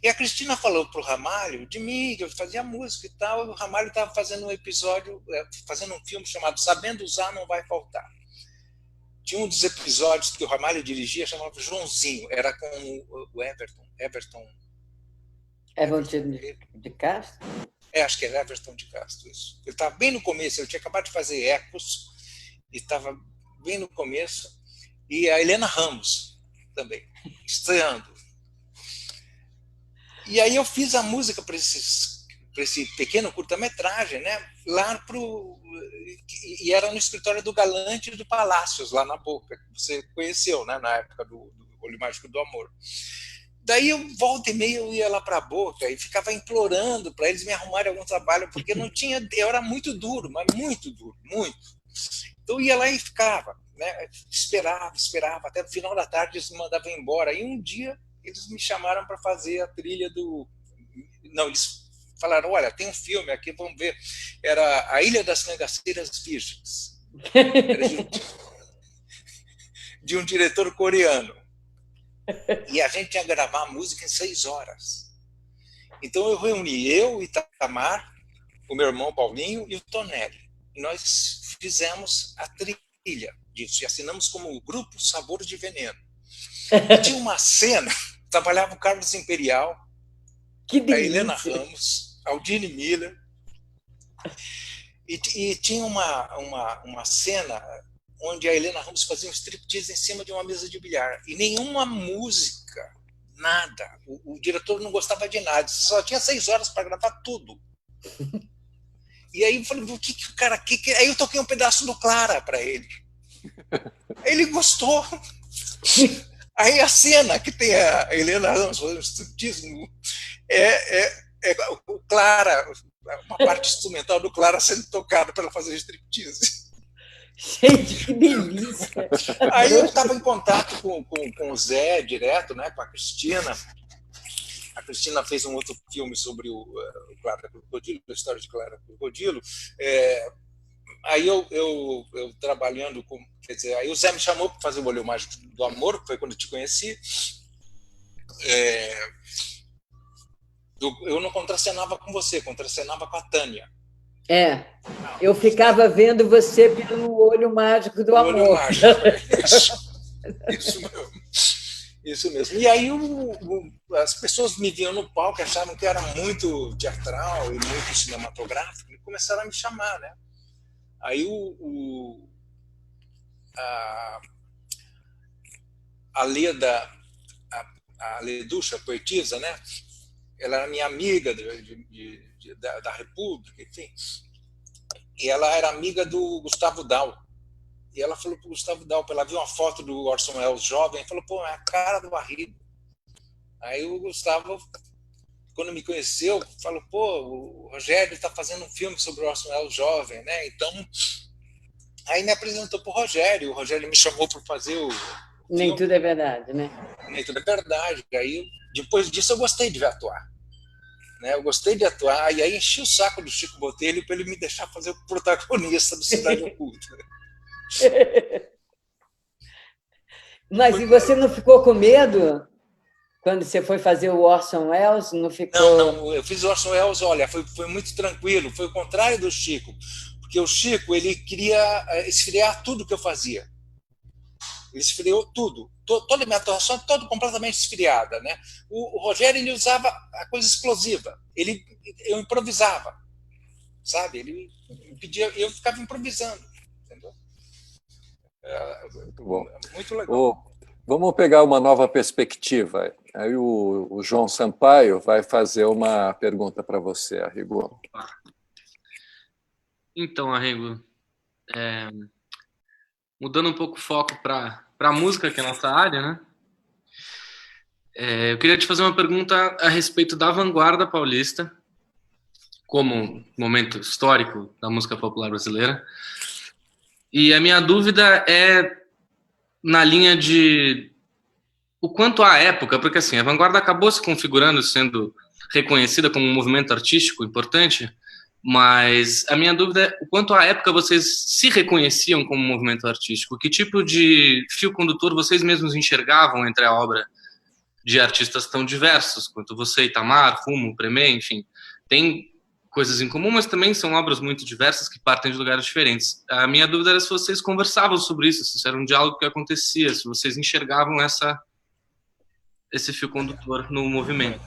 S4: E a Cristina falou para o Ramalho de mim, que eu fazia música e tal, e o Ramalho estava fazendo um episódio, fazendo um filme chamado Sabendo Usar Não Vai Faltar. Tinha um dos episódios que o Ramalho dirigia, chamava Joãozinho, era com o Everton
S7: de Castro?
S4: Acho que era Everton de Castro, isso. Ele estava bem no começo, ele tinha acabado de fazer Ecos, e estava bem no começo, e a Helena Ramos também, estreando. E aí eu fiz a música para esse pequeno curta-metragem, né? E era no escritório do Galante e do Palácios, lá na Boca, que você conheceu, né? Na época do Olho Mágico do Amor. Daí eu, volta e meia, eu ia lá para a Boca e ficava implorando para eles me arrumarem algum trabalho, porque não tinha, eu era muito duro, mas muito duro, muito. Então eu ia lá e ficava, né? Esperava, até no final da tarde eles me mandavam embora. E um dia eles me chamaram para fazer a trilha do... Não, eles falaram, olha, tem um filme aqui, vamos ver. Era A Ilha das Cangaceiras Virgens. Era de um diretor coreano. E a gente ia gravar a música em 6 horas. Então eu reuni eu, Itamar, o meu irmão Paulinho e o Tonelli. E nós fizemos a trilha disso e assinamos como Grupo Sabor de Veneno. E tinha uma cena, trabalhava o Carlos Imperial, a Helena Ramos, Aldine Miller, e tinha uma cena onde a Helena Ramos fazia um striptease em cima de uma mesa de bilhar. E nenhuma música, nada. O diretor não gostava de nada, só tinha 6 horas para gravar tudo. E aí eu falei, o que o cara... Aí eu toquei um pedaço do Clara para ele. Ele gostou. Aí a cena que tem a Helena Ramos fazendo striptease o Clara, uma parte instrumental do Clara sendo tocada para ela fazer striptease.
S7: Gente, que delícia!
S4: Aí eu estava em contato com o Zé direto, né, com a Cristina. A Cristina fez um outro filme sobre o Clara Crocodilo, a história de Clara Crocodilo. Aí eu trabalhando com... Quer dizer, aí o Zé me chamou para fazer o Olho Mágico do Amor, que foi quando eu te conheci. Eu não contracenava com você, contracenava com a Tânia.
S7: Eu ficava vendo você pelo Olho Mágico do Amor.
S4: Olho Mágico, isso mesmo. Isso mesmo. E aí as pessoas me viam no palco, achavam que era muito teatral e muito cinematográfico, e começaram a me chamar, né? Aí a Leda, a Leducha, poetisa, né? Ela era minha amiga da República, enfim. E ela era amiga do Gustavo Dal. E ela falou para o Gustavo Dal, ela viu uma foto do Orson Welles jovem, e falou, pô, é a cara do Arrigo. Aí o Gustavo, quando me conheceu, falou, pô, o Rogério está fazendo um filme sobre o Orson Welles jovem, né? Então, aí me apresentou para o Rogério me chamou para fazer o
S7: Nem
S4: filme.
S7: Tudo é Verdade, né?
S4: Nem Tudo é Verdade. Aí, depois disso, eu gostei de atuar. né? Eu gostei de atuar, e aí enchi o saco do Chico Botelho para ele me deixar fazer o protagonista do Cidade Oculta.
S7: Mas e você não ficou com medo quando você foi fazer o Orson Welles? Não ficou...
S4: Não, eu fiz o Orson Welles, olha, foi muito tranquilo, foi o contrário do Chico, porque o Chico, ele queria esfriar tudo que eu fazia. Ele esfriou tudo, toda a minha atuação toda completamente esfriada, né? O Rogério, ele usava a coisa explosiva, eu improvisava, sabe? Ele pedia, eu ficava improvisando, entendeu?
S3: Muito bom.
S4: Muito legal.
S3: Vamos pegar uma nova perspectiva. Aí o João Sampaio vai fazer uma pergunta para você, Arrigo.
S8: Então, Arrigo, mudando um pouco o foco para a música, que é a nossa área, né? Eu queria te fazer uma pergunta a respeito da vanguarda paulista, como momento histórico da música popular brasileira. E a minha dúvida é na linha de o quanto à época, porque assim, a vanguarda acabou se configurando, sendo reconhecida como um movimento artístico importante, mas a minha dúvida é o quanto à época vocês se reconheciam como um movimento artístico, que tipo de fio condutor vocês mesmos enxergavam entre a obra de artistas tão diversos quanto você, Itamar, Rumo, Premê, enfim, tem coisas em comum, mas também são obras muito diversas que partem de lugares diferentes. A minha dúvida era se vocês conversavam sobre isso, se era um diálogo que acontecia, se vocês enxergavam esse fio condutor no movimento.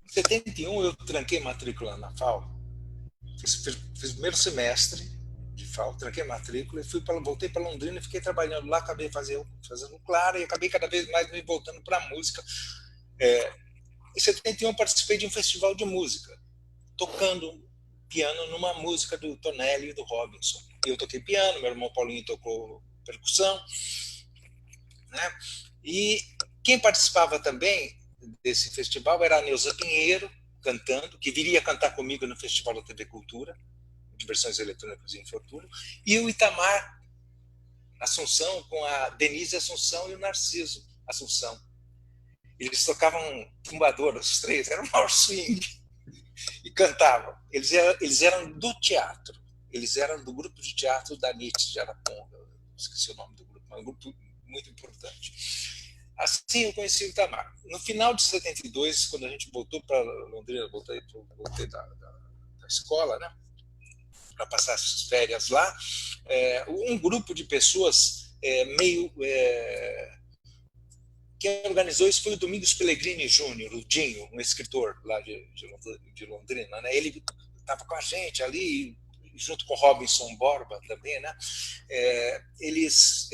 S4: Em 71 eu tranquei matrícula na FAO, fiz o primeiro semestre de FAO, tranquei matrícula e voltei para Londrina e fiquei trabalhando lá, acabei fazendo Clara e acabei cada vez mais me voltando para a música. Em 71 eu participei de um festival de música, tocando piano numa música do Tonelli e do Robinson. Eu toquei piano, meu irmão Paulinho tocou percussão, né? E quem participava também desse festival era a Neuza Pinheiro, cantando, que viria cantar comigo no Festival da TV Cultura, Diversões Eletrônicas e Infortúnio, e o Itamar Assunção, com a Denise Assunção e o Narciso Assunção. Eles tocavam tumbador, os três, era um maior swing, e cantavam. Eles eram do teatro, eles eram do grupo de teatro da NIT de Araponga, esqueci o nome do grupo, mas um grupo muito importante. Assim eu conheci o Itamar. No final de 72, quando a gente voltou para Londrina, voltei da escola, né, para passar as férias lá, um grupo de pessoas quem organizou isso foi o Domingos Pellegrini Júnior, o Dinho, um escritor lá de Londrina, né? Ele estava com a gente ali, junto com Robinson Borba também, né? Eles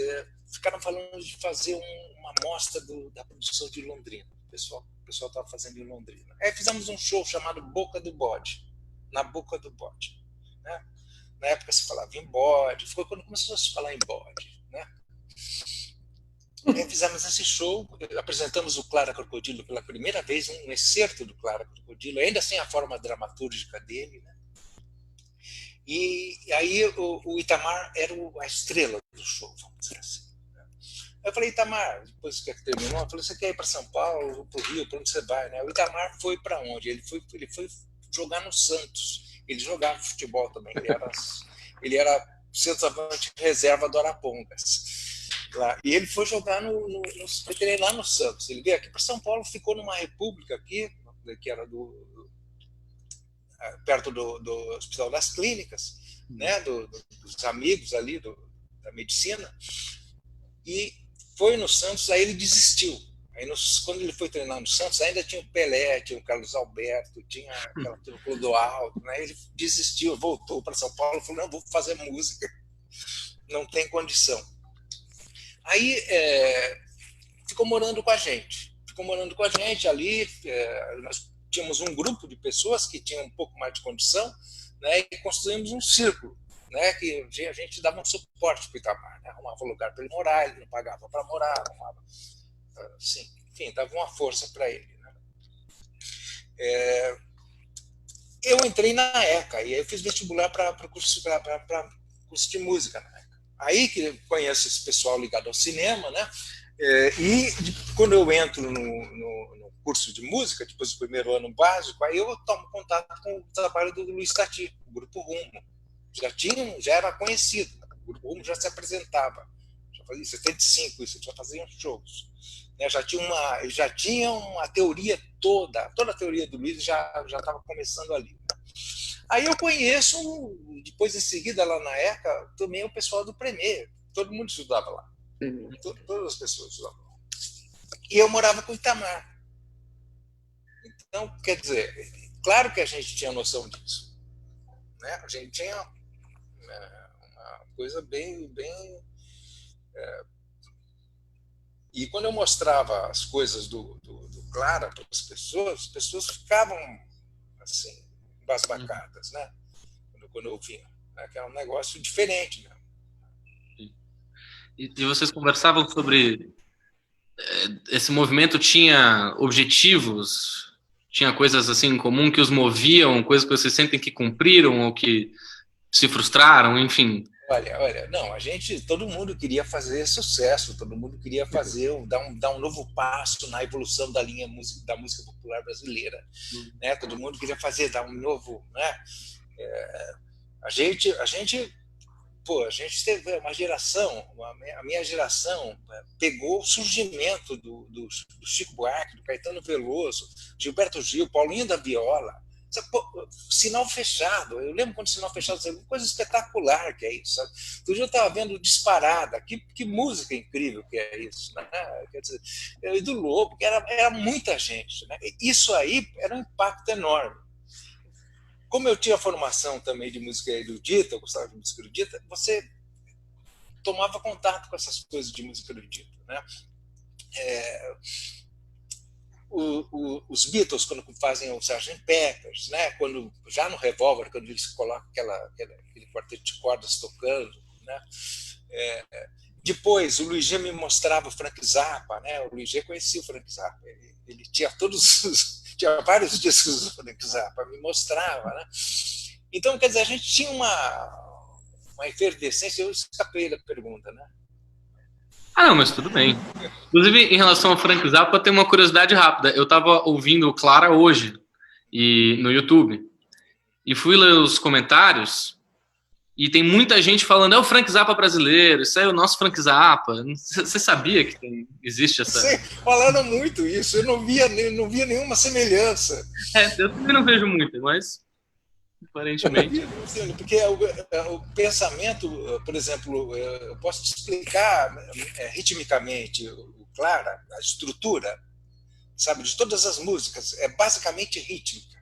S4: ficaram falando de fazer uma mostra da produção de Londrina. O pessoal estava fazendo em Londrina. Aí fizemos um show chamado Boca do Bode, na Boca do Bode, né? Na época se falava em bode, foi quando começou a se falar em bode, né? Aí fizemos esse show, apresentamos o Clara Crocodilo pela primeira vez, um excerto do Clara Crocodilo, ainda sem a forma dramatúrgica dele, né? E aí o Itamar era a estrela do show, vamos dizer assim. Eu falei, Itamar, depois que terminou, eu falei, você quer ir para São Paulo, para o Rio, para onde você vai, né? O Itamar foi para onde? Ele foi jogar no Santos. Ele jogava futebol também. Ele era centroavante reserva do Arapongas. Lá. E ele foi jogar lá no Santos. Ele veio aqui para São Paulo, ficou numa república aqui, que era perto do Hospital das Clínicas, né? Dos amigos ali da medicina. E foi no Santos, aí ele desistiu. Aí quando ele foi treinar no Santos, ainda tinha o Pelé, tinha o Carlos Alberto, tinha o Clodoaldo, né? Ele desistiu, voltou para São Paulo e falou, não, vou fazer música, não tem condição. Aí ficou morando com a gente ali, nós tínhamos um grupo de pessoas que tinham um pouco mais de condição, né? E construímos um círculo, né, que a gente dava um suporte para o Itamar, né? Arrumava um lugar para ele morar, ele não pagava para morar, arrumava, assim, enfim, dava uma força para ele, né? Eu entrei na ECA e eu fiz vestibular para curso de música na ECA. Aí que conheço esse pessoal ligado ao cinema, né? E quando eu entro no curso de música, depois do primeiro ano básico, aí eu tomo contato com o trabalho do Luiz Tati, o Grupo Rumo. Já era conhecido, o Grupo Rumo já se apresentava, já fazia em 75, isso, já faziam shows. Né? Já tinha uma teoria toda a teoria do Luiz já estava começando ali. Né? Aí eu conheço, depois em seguida, lá na ECA, também o pessoal do Premier, todo mundo estudava lá, todas as pessoas estudavam lá. E eu morava com o Itamar. Então, quer dizer, claro que a gente tinha noção disso. Né? A gente tinha uma coisa bem e quando eu mostrava as coisas do Clara para as pessoas ficavam assim, embasbacadas, né? Quando eu vinha. Né? Que era um negócio diferente. Né?
S8: E vocês conversavam sobre esse movimento tinha objetivos, tinha coisas assim em comum que os moviam, coisas que vocês sentem que cumpriram ou que se frustraram, enfim.
S4: Olha, não, todo mundo queria fazer sucesso, todo mundo queria dar um novo passo na evolução da linha da música popular brasileira, né? Todo mundo queria dar um novo, né? A gente teve uma geração, a minha geração pegou o surgimento do Chico Buarque, do Caetano Veloso, Gilberto Gil, Paulinho da Viola. Sinal Fechado, eu lembro quando Sinal Fechado, uma coisa espetacular que é isso, sabe? Outro dia eu estava vendo Disparada, que música incrível que é isso, né? Quer dizer, e do Lobo, que era muita gente, né? Isso aí era um impacto enorme. Como eu tinha formação também de música erudita, eu gostava de música erudita, você tomava contato com essas coisas de música erudita, né? Os Beatles, quando fazem o Sgt. Pepper's, né? Quando, já no Revolver, quando eles colocam aquele quarteto de cordas tocando, né? Depois, o Luiz G me mostrava o Frank Zappa, né? O Luiz G conhecia o Frank Zappa, ele tinha tinha vários discos do Frank Zappa, me mostrava, né? Então, quer dizer, a gente tinha uma efervescência. Eu escapei da pergunta, né?
S8: Não, mas tudo bem. Inclusive, em relação ao Frank Zappa, tem uma curiosidade rápida. Eu estava ouvindo o Clara hoje no YouTube e fui ler os comentários e tem muita gente falando, é o Frank Zappa brasileiro, isso é o nosso Frank Zappa. Você sabia que existe essa...
S4: Sim, falaram muito isso, eu não via nenhuma semelhança.
S8: Eu também não vejo muito, mas aparentemente...
S4: Porque o pensamento, por exemplo, eu posso te explicar ritmicamente, Clara, a estrutura, sabe, de todas as músicas, é basicamente rítmica.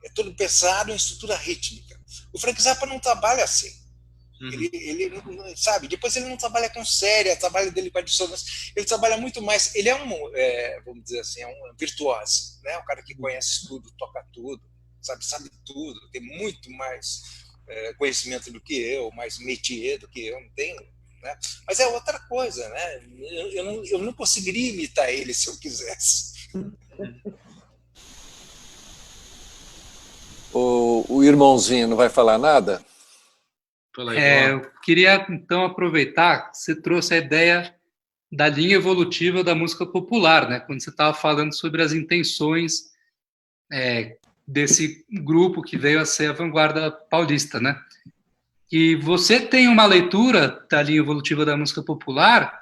S4: É tudo pensado em estrutura rítmica. O Frank Zappa não trabalha assim. Ele sabe, depois ele não trabalha com série, o trabalho dele com a dissonância, ele trabalha muito mais, ele vamos dizer assim, um virtuoso, né? Um cara que conhece tudo, toca tudo, sabe tudo, tem muito mais conhecimento do que eu, mais métier do que eu, não tenho, né? Mas é outra coisa, né? Eu não conseguiria imitar ele se eu quisesse.
S3: O irmãozinho não vai falar nada?
S9: Eu queria, então, aproveitar que você trouxe a ideia da linha evolutiva da música popular, né? Quando você estava falando sobre as intenções desse grupo que veio a ser a vanguarda paulista, né? E você tem uma leitura da linha evolutiva da música popular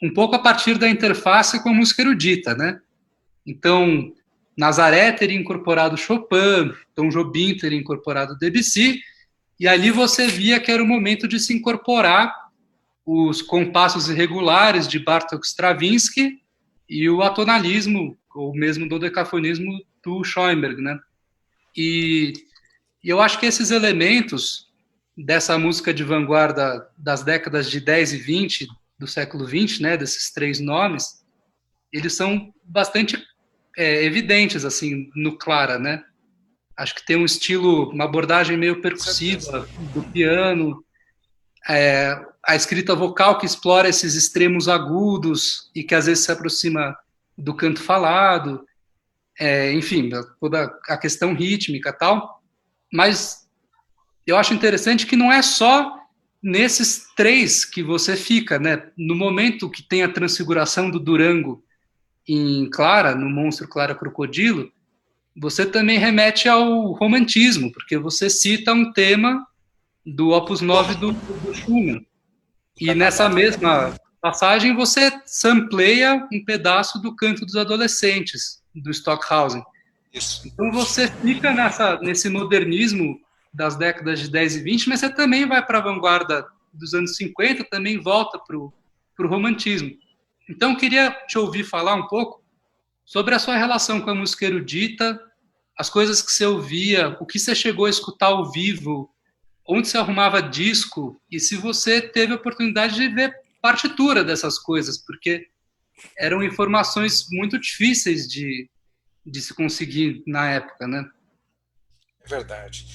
S9: um pouco a partir da interface com a música erudita, né? Então, Nazaré teria incorporado Chopin, Tom Jobim teria incorporado Debussy, e ali você via que era o momento de se incorporar os compassos irregulares de Bartók Stravinsky e o atonalismo, ou mesmo dodecafonismo do Schoenberg, né? E eu acho que esses elementos dessa música de vanguarda das décadas de 10 e 20 do século 20, né, desses três nomes, eles são bastante evidentes assim no Clara, né? Acho que tem um estilo, uma abordagem meio percussiva do piano, a escrita vocal que explora esses extremos agudos e que às vezes se aproxima do canto falado, enfim, toda a questão rítmica e tal. Mas eu acho interessante que não é só nesses três que você fica, né? No momento que tem a transfiguração do Durango em Clara, no Monstro Clara Crocodilo, você também remete ao romantismo, porque você cita um tema do Opus 9 do Schumann. E nessa mesma passagem você sampleia um pedaço do Canto dos Adolescentes, do Stockhausen.
S4: Isso.
S9: Então você fica nesse modernismo das décadas de 10 e 20, mas você também vai para a vanguarda dos anos 50, também volta para o romantismo. Então eu queria te ouvir falar um pouco sobre a sua relação com a música erudita, as coisas que você ouvia, o que você chegou a escutar ao vivo, onde você arrumava disco, e se você teve a oportunidade de ver partitura dessas coisas, porque eram informações muito difíceis de se conseguir na época, né?
S4: É verdade.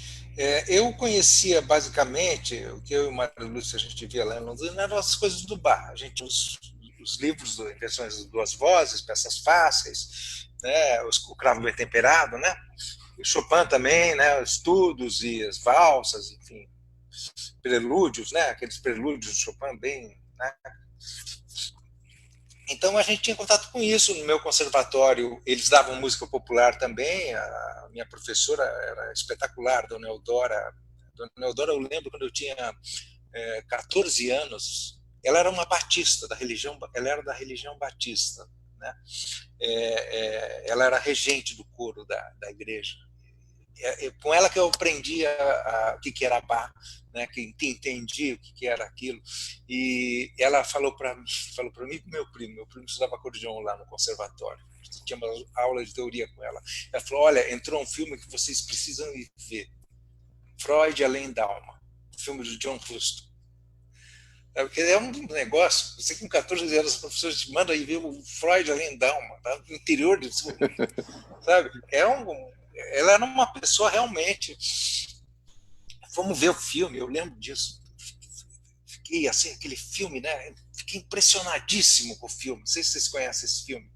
S4: Eu conhecia basicamente o que eu e o Mário Lúcio a gente via lá em Londrina eram as coisas do bar. A gente os livros em versões de duas vozes, peças fáceis, né? O cravo bem temperado, né? O Chopin também, né? Os estudos e as valsas, enfim, prelúdios, né? Aqueles prelúdios de Chopin bem, né? Então a gente tinha contato com isso no meu conservatório. Eles davam música popular também. A minha professora era espetacular, Dona Eudora. Dona Eudora, eu lembro quando eu tinha 14 anos. Ela era uma batista da religião. Ela era da religião batista, né? Ela era regente do coro da igreja. Com ela que eu aprendi o que era Bach, né, que entendi o que era aquilo. E ela falou para mim e para meu primo estudava acordeão lá no conservatório, tinha uma aula de teoria com ela. Ela falou: olha, entrou um filme que vocês precisam ir ver, Freud Além da Alma, filme do John Huston. Porque é um negócio, você com 14 anos, os professores te mandam ir ver o Freud Além da Alma, tá? No interior do sabe? Ela era uma pessoa realmente. Vamos ver o filme, eu lembro disso. Fiquei assim, aquele filme, né? Fiquei impressionadíssimo com o filme. Não sei se vocês conhecem esse filme.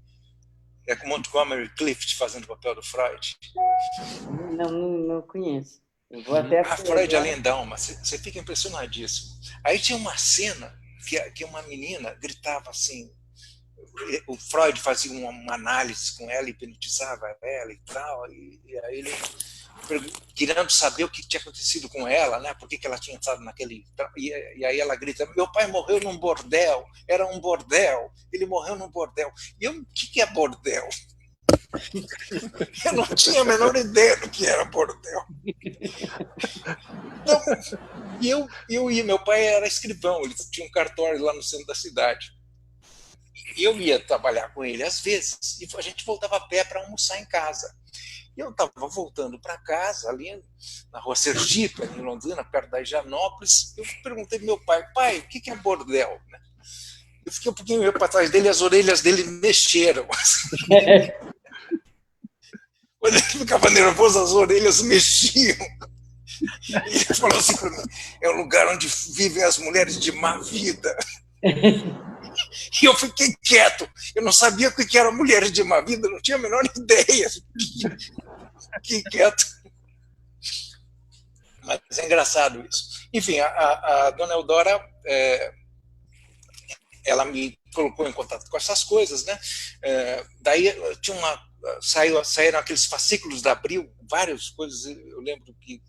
S4: É com Montgomery Clift fazendo o papel do Freud.
S7: Não conheço. Eu vou até
S4: Freud Além da Alma, você fica impressionadíssimo. Aí tinha uma cena que uma menina gritava assim. O Freud fazia uma análise com ela, hipnotizava ela e tal, e aí ele querendo saber o que tinha acontecido com ela, né? Por que ela tinha entrado naquele... E aí ela grita: meu pai morreu num bordel, era um bordel, ele morreu num bordel. E eu, o que é bordel? Eu não tinha a menor ideia do que era bordel. Então, eu ia, meu pai era escrivão, ele tinha um cartório lá no centro da cidade. E eu ia trabalhar com ele às vezes, e a gente voltava a pé para almoçar em casa. E eu estava voltando para casa, ali na rua Sergipe, em Londrina, perto da Higienópolis. Eu perguntei para meu pai, o que é bordel? Eu fiquei um pouquinho para trás dele, as orelhas dele mexeram. Quando ele ficava nervoso, as orelhas mexiam. E ele falou assim para mim: é o lugar onde vivem as mulheres de má vida. E eu fiquei quieto. Eu não sabia o que era mulheres de má vida, não tinha a menor ideia. Fiquei quieto. Mas é engraçado isso. Enfim, a Dona Eudora, ela me colocou em contato com essas coisas, né? Daí tinha saíram aqueles fascículos da Abril, várias coisas. Eu lembro que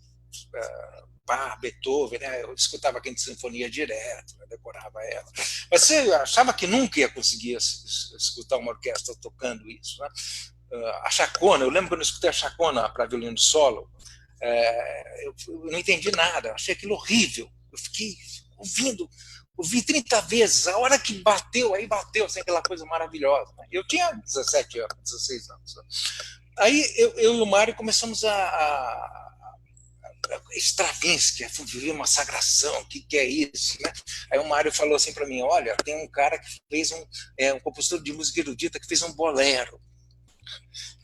S4: Bach, Beethoven, né? Eu escutava aquela sinfonia direto, né? Decorava ela. Mas você achava que nunca ia conseguir escutar uma orquestra tocando isso, né? A Chacona, eu lembro quando eu escutei a Chacona para violino solo, eu não entendi nada, achei aquilo horrível. Eu fiquei ouvi 30 vezes, a hora que bateu, assim, aquela coisa maravilhosa. Né? Eu tinha 17 anos, 16 anos. Né? Aí eu e o Mário começamos a Stravinsky, viver uma sagração, o que é isso, né? Aí o Mário falou assim para mim: olha, tem um cara que fez um compositor de música erudita que fez um bolero.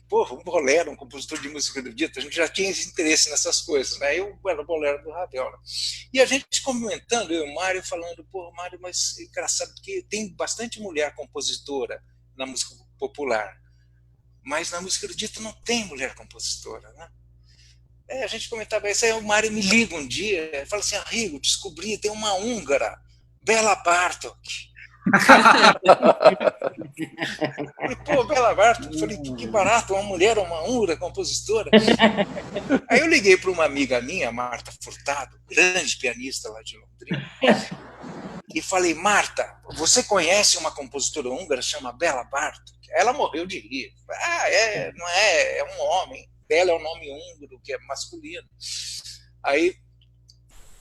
S4: Porra, um bolero, um compositor de música erudita, a gente já tinha esse interesse nessas coisas, né? Eu era o bolero do Ravel, né? E a gente comentando, eu e o Mário, falando: porra, Mário, mas é engraçado porque tem bastante mulher compositora na música popular, mas na música erudita não tem mulher compositora, né? A gente comentava isso, aí o Mário me liga um dia e fala assim: Arrigo, descobri, tem uma húngara, Bela Bartók. Falei, pô, Bela Bartok. Falei, que barato, uma mulher, uma húngara, compositora. Aí eu liguei para uma amiga minha, Marta Furtado, grande pianista lá de Londrina, e falei, Marta, você conhece uma compositora húngara chamada Bela Bartok? Ela morreu de rir. Não é, é um homem. Bela é um nome húngaro, que é masculino. Aí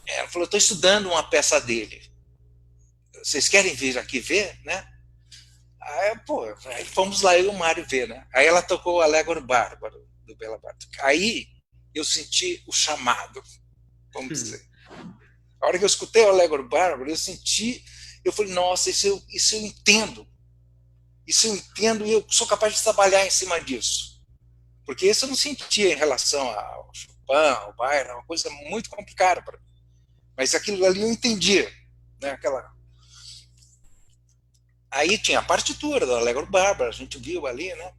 S4: ela falou, estou estudando uma peça dele. Vocês querem vir aqui ver, né? Aí fomos lá, eu e o Mário ver, né? Aí ela tocou o Allegro Bárbaro, do Bela Bartok. Aí eu senti o chamado, vamos dizer. A hora que eu escutei o Allegro Bárbaro, eu falei, nossa, isso eu entendo. Isso eu entendo e eu sou capaz de trabalhar em cima disso. Porque isso eu não sentia em relação ao Chopin, ao Byron, é uma coisa muito complicada para mim. Mas aquilo ali eu entendia, né? Aí tinha a partitura do Allegro Bárbaro, a gente viu ali, né?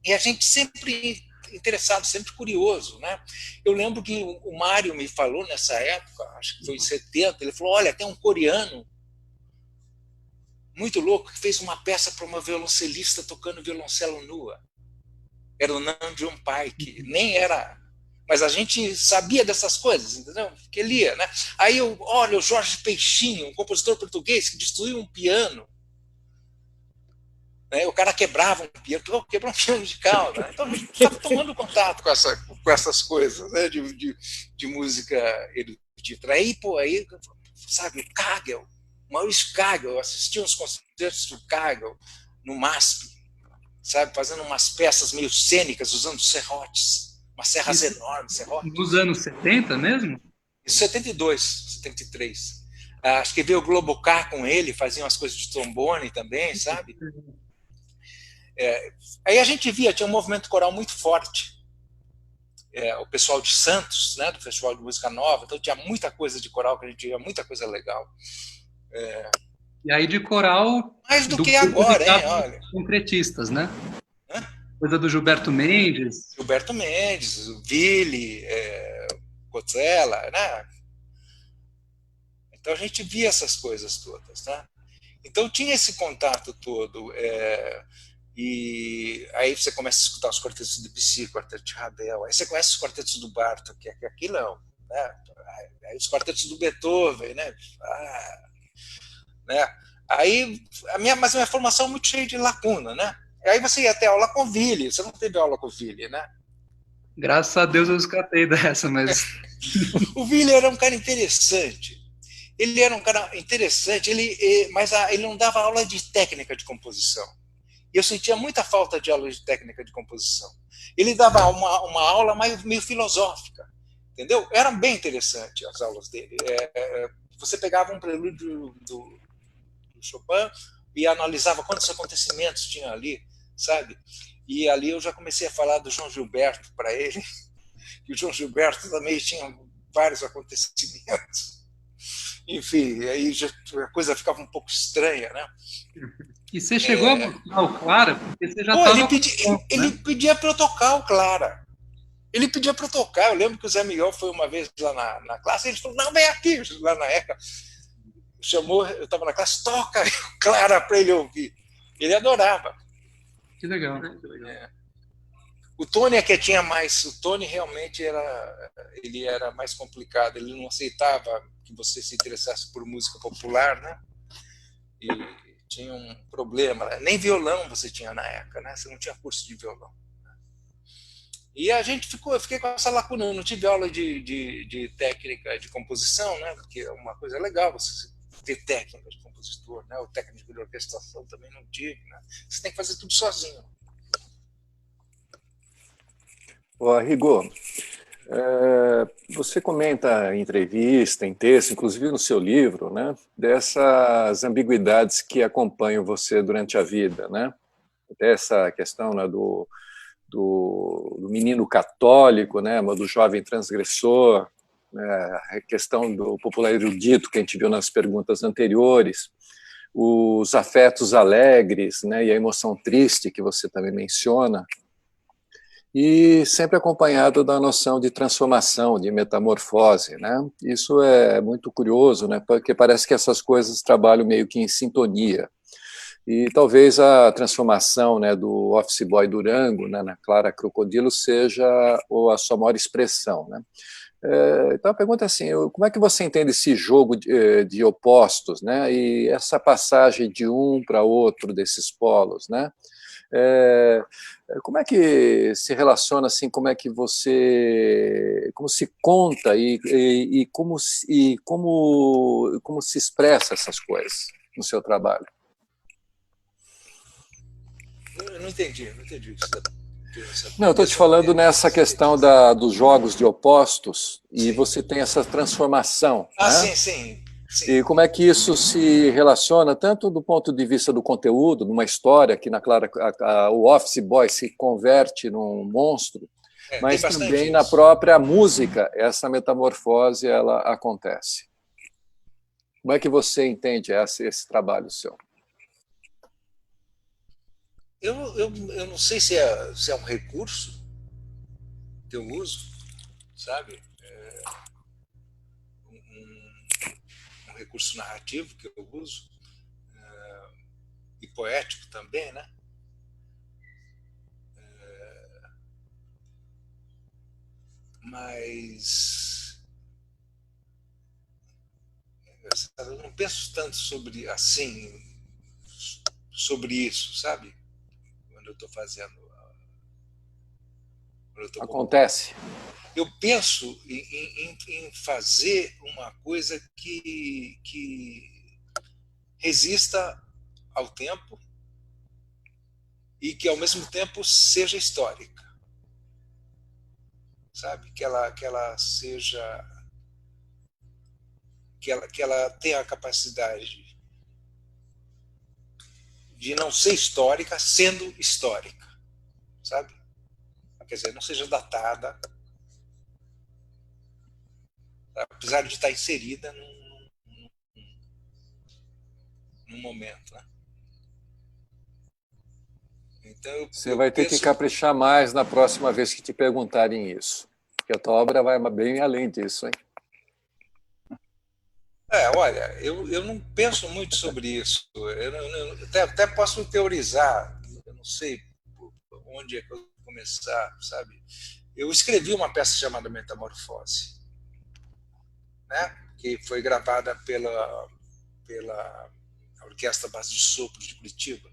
S4: E a gente sempre interessado, sempre curioso, né? Eu lembro que o Mário me falou nessa época, acho que foi em 70, ele falou, olha, tem um coreano muito louco que fez uma peça para uma violoncelista tocando violoncelo nua. Era o Nam June Paik, que nem era... Mas a gente sabia dessas coisas, entendeu? Porque lia, né? Aí olha, o Jorge Peixinho, um compositor português que destruiu um piano. Né? O cara quebrava um piano, quebrou um piano de cauda. Então a gente estava tomando contato com essas coisas, né? de música erudita. Aí, sabe, o Kagel, o Maurício Kagel, eu assisti uns concertos do Kagel no MASP, sabe, fazendo umas peças meio cênicas, usando serrotes, umas serras enormes, serrotes.
S9: Nos anos 70 mesmo?
S4: Isso, 72, 73. Acho que veio o Globocár com ele, fazia umas coisas de trombone também, sabe? Aí a gente via, tinha um movimento coral muito forte. O pessoal de Santos, né, do Festival de Música Nova, então tinha muita coisa de coral, que a gente via muita coisa legal.
S9: E aí de coral...
S4: Mais do que agora, hein? Olha.
S9: Concretistas, né? Coisa do Gilberto Mendes.
S4: Gilberto Mendes, o Vili, Cotzela, né? Então a gente via essas coisas todas, né? Então tinha esse contato todo. E aí você começa a escutar os quartetos de Debussy, quarteto de Ravel, aí você conhece os quartetos do Bartók, que é aquilo, né? Aí os quartetos do Beethoven, né? Né? Aí mas a minha formação é muito cheia de lacuna, né? Aí você ia ter aula com o Vili, você não teve aula com o Vili, né?
S9: Graças a Deus eu escapei dessa, mas...
S4: O Vili era um cara interessante. Ele era um cara interessante, mas ele não dava aula de técnica de composição. E eu sentia muita falta de aula de técnica de composição. Ele dava uma aula meio filosófica, entendeu? Era bem interessante as aulas dele. Você pegava um prelúdio do Chopin e analisava quantos acontecimentos tinha ali, sabe? E ali eu já comecei a falar do João Gilberto para ele, e o João Gilberto também tinha vários acontecimentos. Enfim, aí a coisa ficava um pouco estranha, né?
S9: E você chegou a mostrar o Clara, porque você já estava...
S4: Ele pedia para eu tocar o Clara. Ele pedia para eu tocar. Eu lembro que o Zé Miguel foi uma vez lá na classe, e ele falou, não, vem aqui, lá na ECA. Chamou, eu estava na classe, toca o Clara para ele ouvir. Ele adorava.
S9: Que legal, né? Que legal.
S4: O Tony é que tinha mais... O Tony realmente ele era mais complicado. Ele não aceitava que você se interessasse por música popular, né? E tinha um problema. Né? Nem violão você tinha na época, né? Você não tinha curso de violão. E a gente eu fiquei com essa lacuna. Eu não tive aula de técnica de composição, né? Porque é uma coisa legal você ter técnica de compositor, né? O técnico de orquestração também não tive, né? Você tem que fazer tudo sozinho.
S3: Rigo, você comenta em entrevista, em texto, inclusive no seu livro, né, dessas ambiguidades que acompanham você durante a vida, né? Dessa questão, né, do menino católico, né, do jovem transgressor, né, a questão do popular erudito que a gente viu nas perguntas anteriores, os afetos alegres, né, e a emoção triste que você também menciona. e sempre acompanhado da noção de transformação, de metamorfose, né? Isso é muito curioso, né? Porque parece que essas coisas trabalham meio que em sintonia. E talvez a transformação, né, do Office Boy Durango, né, na Clara Crocodilo seja a sua maior expressão, né? Então a pergunta é assim, como é que você entende esse jogo de opostos, né? E essa passagem de um para outro desses polos, né? Como é que se relaciona assim, como é que você, como se conta como se expressa essas coisas no seu trabalho?
S4: Eu não entendi isso.
S3: Não, eu estou te falando nessa questão dos jogos de opostos, e você tem essa transformação.
S4: Ah,
S3: né?
S4: sim.
S3: E como é que isso se relaciona, tanto do ponto de vista do conteúdo, numa história que na Clara o Office Boy se converte num monstro, mas também na própria música, essa metamorfose ela acontece. Como é que você entende esse trabalho seu?
S4: Eu não sei se é um recurso que eu uso, sabe? Um recurso narrativo que eu uso, e poético também, né? Mas eu não penso tanto sobre isso, sabe? Quando eu estou fazendo.
S3: Acontece.
S4: Eu penso em fazer uma coisa que resista ao tempo e que, ao mesmo tempo, seja histórica. Sabe? Que ela seja. Que ela tenha a capacidade de não ser histórica sendo histórica. Sabe? Quer dizer, não seja datada, apesar de estar inserida num momento. Né? Então,
S3: você vai ter que caprichar mais na próxima vez que te perguntarem isso, porque a tua obra vai bem além disso, hein?
S4: Olha, eu não penso muito sobre isso. Eu até posso teorizar, eu não sei onde é que eu vou começar, sabe? Eu escrevi uma peça chamada Metamorfose, né? Que foi gravada pela Orquestra Base de Sopro de Curitiba.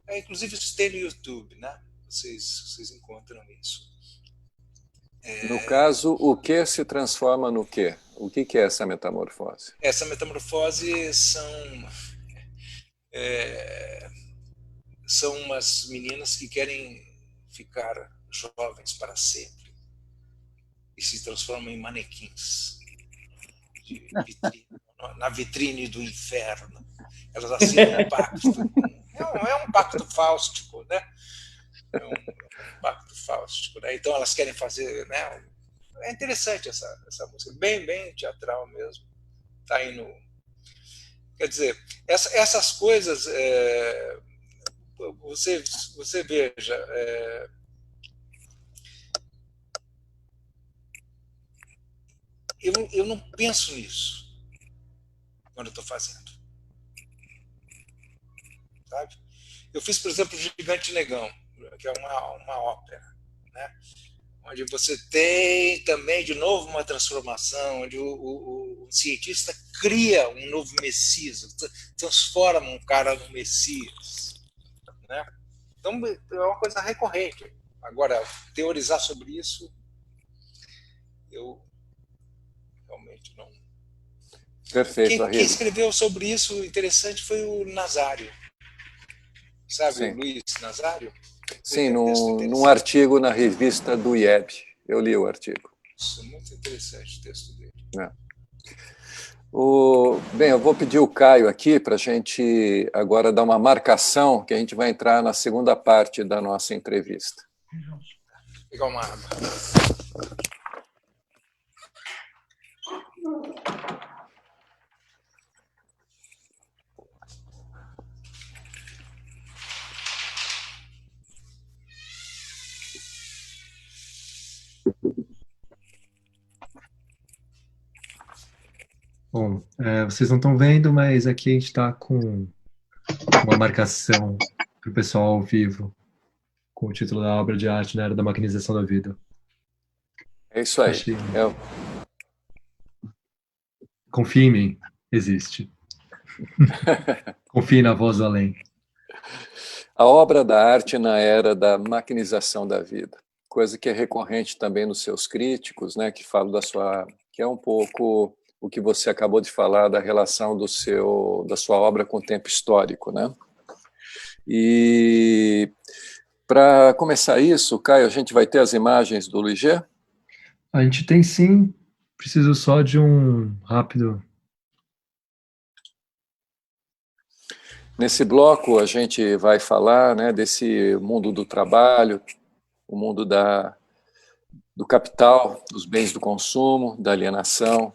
S4: Inclusive isso tem no YouTube, né? Vocês encontram isso.
S3: No caso, o que se transforma no quê? O que é essa metamorfose?
S4: Essa metamorfose são umas meninas que querem ficar jovens para sempre e se transformam em manequins de vitrine, na vitrine do inferno. Elas assinam um pacto. É um pacto fáustico, né? É um pacto fáustico. Né? Então elas querem fazer, né? É interessante essa música, bem teatral mesmo. Tá aí no. Quer dizer, essas coisas, você veja. Eu não penso nisso quando eu estou fazendo. Sabe? Eu fiz, por exemplo, Gigante Negão, que é uma ópera, né? Onde você tem também, de novo, uma transformação, onde o cientista cria um novo Messias, transforma um cara no Messias. Né? Então, é uma coisa recorrente. Agora, teorizar sobre isso, eu realmente não.
S3: Perfeito,
S4: quem escreveu sobre isso interessante foi o Nazário. Sabe,
S3: sim.
S4: O Luiz Nazário?
S3: Sim, num artigo na revista do IEB. Eu li o artigo.
S4: Isso, muito interessante o texto dele.
S3: Bem, eu vou pedir o Caio aqui para a gente agora dar uma marcação, que a gente vai entrar na segunda parte da nossa entrevista.
S4: Vou pegar uma água.
S2: Bom, vocês não estão vendo, mas aqui a gente está com uma marcação para o pessoal ao vivo, com o título da obra de arte na era da maquinização da vida.
S3: É isso aí.
S2: Confie em mim, existe. Confie na voz do além.
S3: A obra da arte na era da maquinização da vida, coisa que é recorrente também nos seus críticos, né, que falam que é um pouco o que você acabou de falar da relação da sua obra com o tempo histórico, né? E para começar isso, Caio, a gente vai ter as imagens do Luiz G?
S2: A gente tem sim, preciso só de um rápido.
S3: Nesse bloco a gente vai falar, né, desse mundo do trabalho, o mundo do capital, dos bens do consumo, da alienação,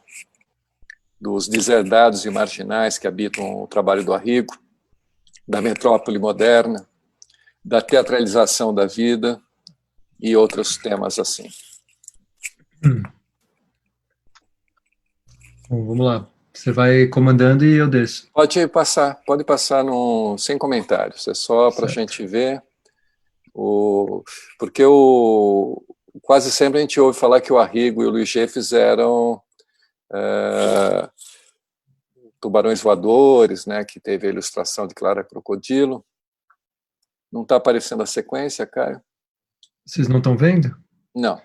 S3: dos deserdados e marginais que habitam o trabalho do Arrigo, da metrópole moderna, da teatralização da vida e outros temas assim.
S2: Bom, vamos lá. Você vai comandando e eu desço.
S3: Pode passar sem comentários, é só para a gente ver. Porque quase sempre a gente ouve falar que o Arrigo e o Luiz G fizeram Tubarões Voadores, né, que teve a ilustração de Clara Crocodilo. Não está aparecendo a sequência, Caio?
S2: Vocês não estão vendo?
S3: Não.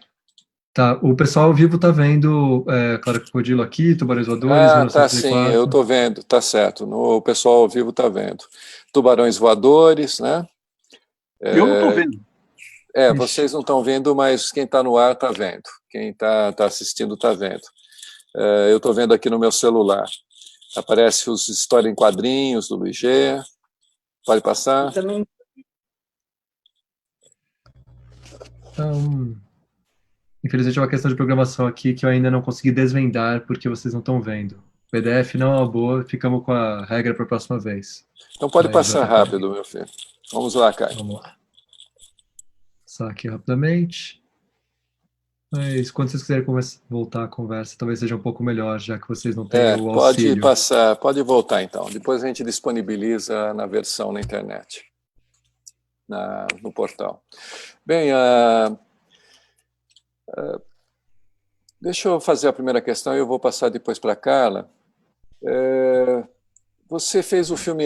S2: Tá, o pessoal ao vivo está vendo Clara Crocodilo aqui, Tubarões Voadores, 1964.
S3: Tá sim, eu estou vendo, tá certo. O pessoal ao vivo está vendo. Tubarões Voadores, né?
S6: Eu não estou vendo.
S3: Vocês não estão vendo, mas quem está no ar está vendo. Quem está assistindo está vendo. Eu estou vendo aqui no meu celular. Aparece os História em Quadrinhos do Luiz G. Pode passar?
S7: Eu também.
S2: Então, infelizmente é uma questão de programação aqui que eu ainda não consegui desvendar porque vocês não estão vendo. O PDF não é uma boa, ficamos com a regra para a próxima vez.
S3: Então pode passar rápido, meu filho. Vamos lá, Caio.
S2: Vamos lá. Passar aqui rapidamente. Mas quando vocês quiserem voltar à conversa, talvez seja um pouco melhor, já que vocês não têm o auxílio.
S3: Pode voltar então. Depois a gente disponibiliza na versão na internet, no portal. Bem, deixa eu fazer a primeira questão e eu vou passar depois para a Carla. Você fez o filme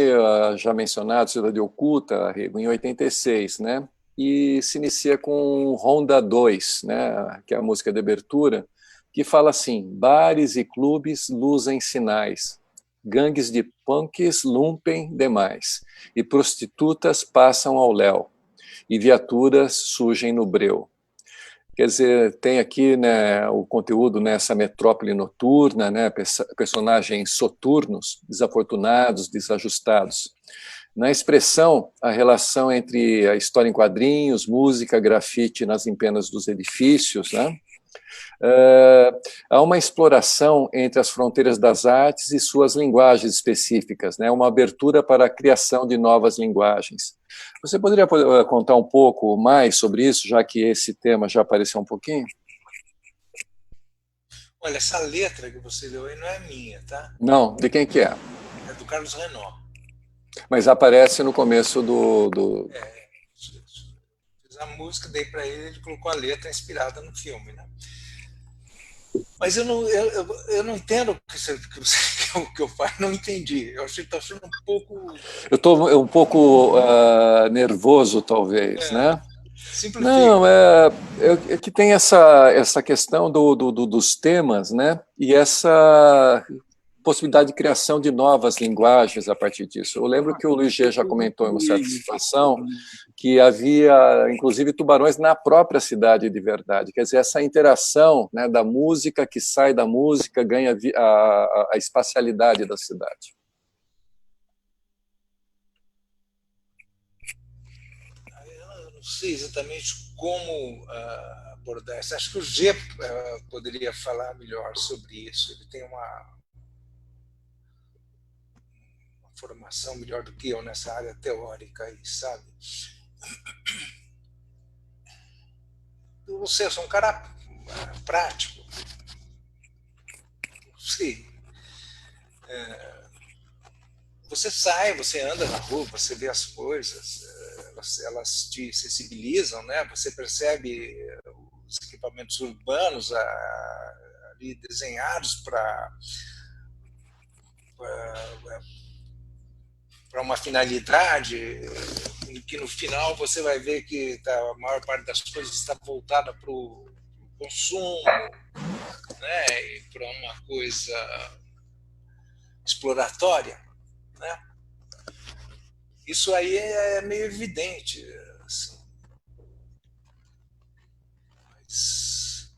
S3: já mencionado, Cidade Oculta, Arrigo, em 86, né? E se inicia com Ronda 2, né? Que é a música de abertura, que fala assim: bares e clubes luzem sinais, gangues de punks lumpem demais, e prostitutas passam ao léu, e viaturas surgem no breu. Quer dizer, tem aqui, né, o conteúdo nessa metrópole noturna, né, personagens soturnos, desafortunados, desajustados. Na expressão, a relação entre a história em quadrinhos, música, grafite nas empenas dos edifícios, né? Há uma exploração entre as fronteiras das artes e suas linguagens específicas, né? Uma abertura para a criação de novas linguagens. Você poderia contar um pouco mais sobre isso, já que esse tema já apareceu um pouquinho?
S4: Olha, essa letra que você leu aí não é minha, tá?
S3: Não, de quem que é?
S4: É do Carlos Renaud.
S3: Mas aparece no começo
S4: fiz a música, dei para ele colocou a letra inspirada no filme, né? Mas eu não entendo o que eu faço, não entendi. Eu estou achando um pouco...
S3: Eu estou um pouco nervoso, talvez, né?
S4: Simplifica.
S3: Não, é que tem essa questão dos temas, né? E essa possibilidade de criação de novas linguagens a partir disso. Eu lembro que o Luiz G já comentou em uma certa situação que havia, inclusive, tubarões na própria cidade de verdade. Quer dizer, essa interação, né, da música que sai da música ganha a espacialidade da cidade.
S4: Eu não sei exatamente como abordar isso. Acho que o G poderia falar melhor sobre isso. Ele tem uma formação melhor do que eu nessa área teórica aí, sabe? Você, eu sou um cara prático. Não sei. você sai, você anda na rua, você vê as coisas, elas te sensibilizam, né? Você percebe os equipamentos urbanos ali desenhados para uma finalidade, que no final você vai ver que a maior parte das coisas está voltada para o consumo, né? E para uma coisa exploratória, né? Isso aí é meio evidente, assim. Mas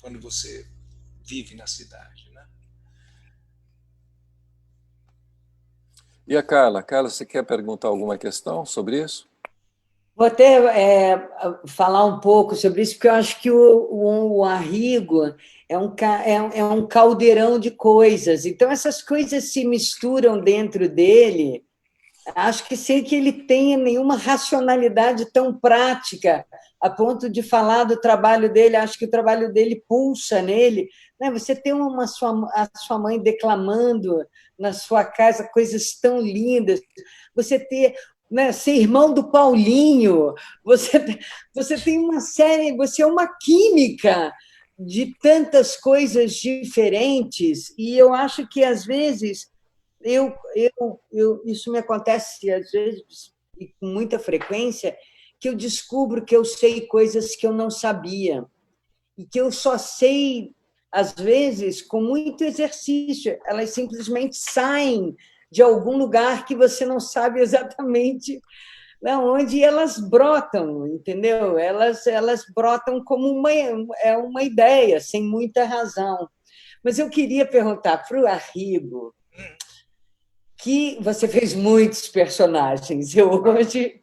S4: quando você vive na cidade, né?
S3: E a Carla? Carla, você quer perguntar alguma questão sobre isso?
S7: Vou até falar um pouco sobre isso, porque eu acho que o Arrigo é um caldeirão de coisas. Então, essas coisas se misturam dentro dele, acho que sem que ele tenha nenhuma racionalidade tão prática, a ponto de falar do trabalho dele. Acho que o trabalho dele pulsa nele, né? Você tem a sua mãe declamando na sua casa coisas tão lindas, você ter... Né, ser irmão do Paulinho, você tem uma série, você é uma química de tantas coisas diferentes, e eu acho que, às vezes, isso me acontece, às vezes, e com muita frequência, que eu descubro que eu sei coisas que eu não sabia, e que eu só sei, às vezes, com muito exercício, elas simplesmente saem de algum lugar que você não sabe exatamente onde elas brotam, entendeu? Elas brotam como uma ideia, sem muita razão. Mas eu queria perguntar para o Arrigo, que você fez muitos personagens. Eu hoje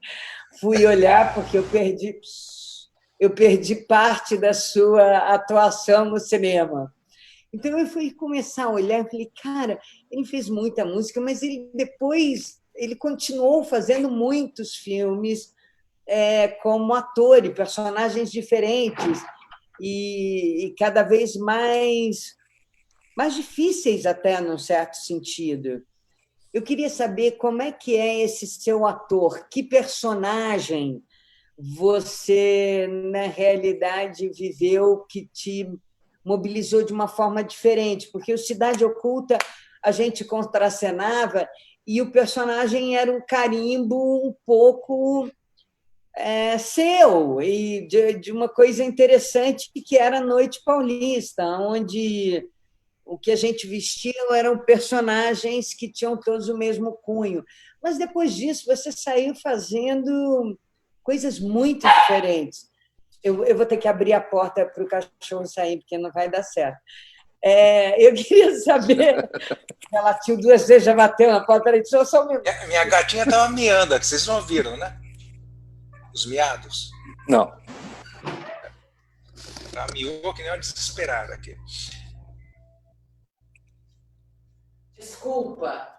S7: fui olhar porque eu perdi parte da sua atuação no cinema. Então, eu fui começar a olhar e falei, cara, ele fez muita música, mas depois ele continuou fazendo muitos filmes como ator e personagens diferentes e cada vez mais difíceis até, num certo sentido. Eu queria saber como é que é esse seu ator, que personagem você, na realidade, viveu que te mobilizou de uma forma diferente, porque o Cidade Oculta a gente contracenava e o personagem era um carimbo um pouco seu, e de uma coisa interessante que era a Noite Paulista, onde o que a gente vestia eram personagens que tinham todos o mesmo cunho. Mas depois disso você saiu fazendo coisas muito diferentes. Eu vou ter que abrir a porta para o cachorro sair, porque não vai dar certo. Eu queria saber... Ela latiu 2 vezes, já bateu na porta. Ela disse, só um minuto.
S4: Minha gatinha estava miando, que vocês não ouviram, né? Os miados.
S3: Não.
S4: Ela miou que nem uma desesperada aqui.
S7: Desculpa.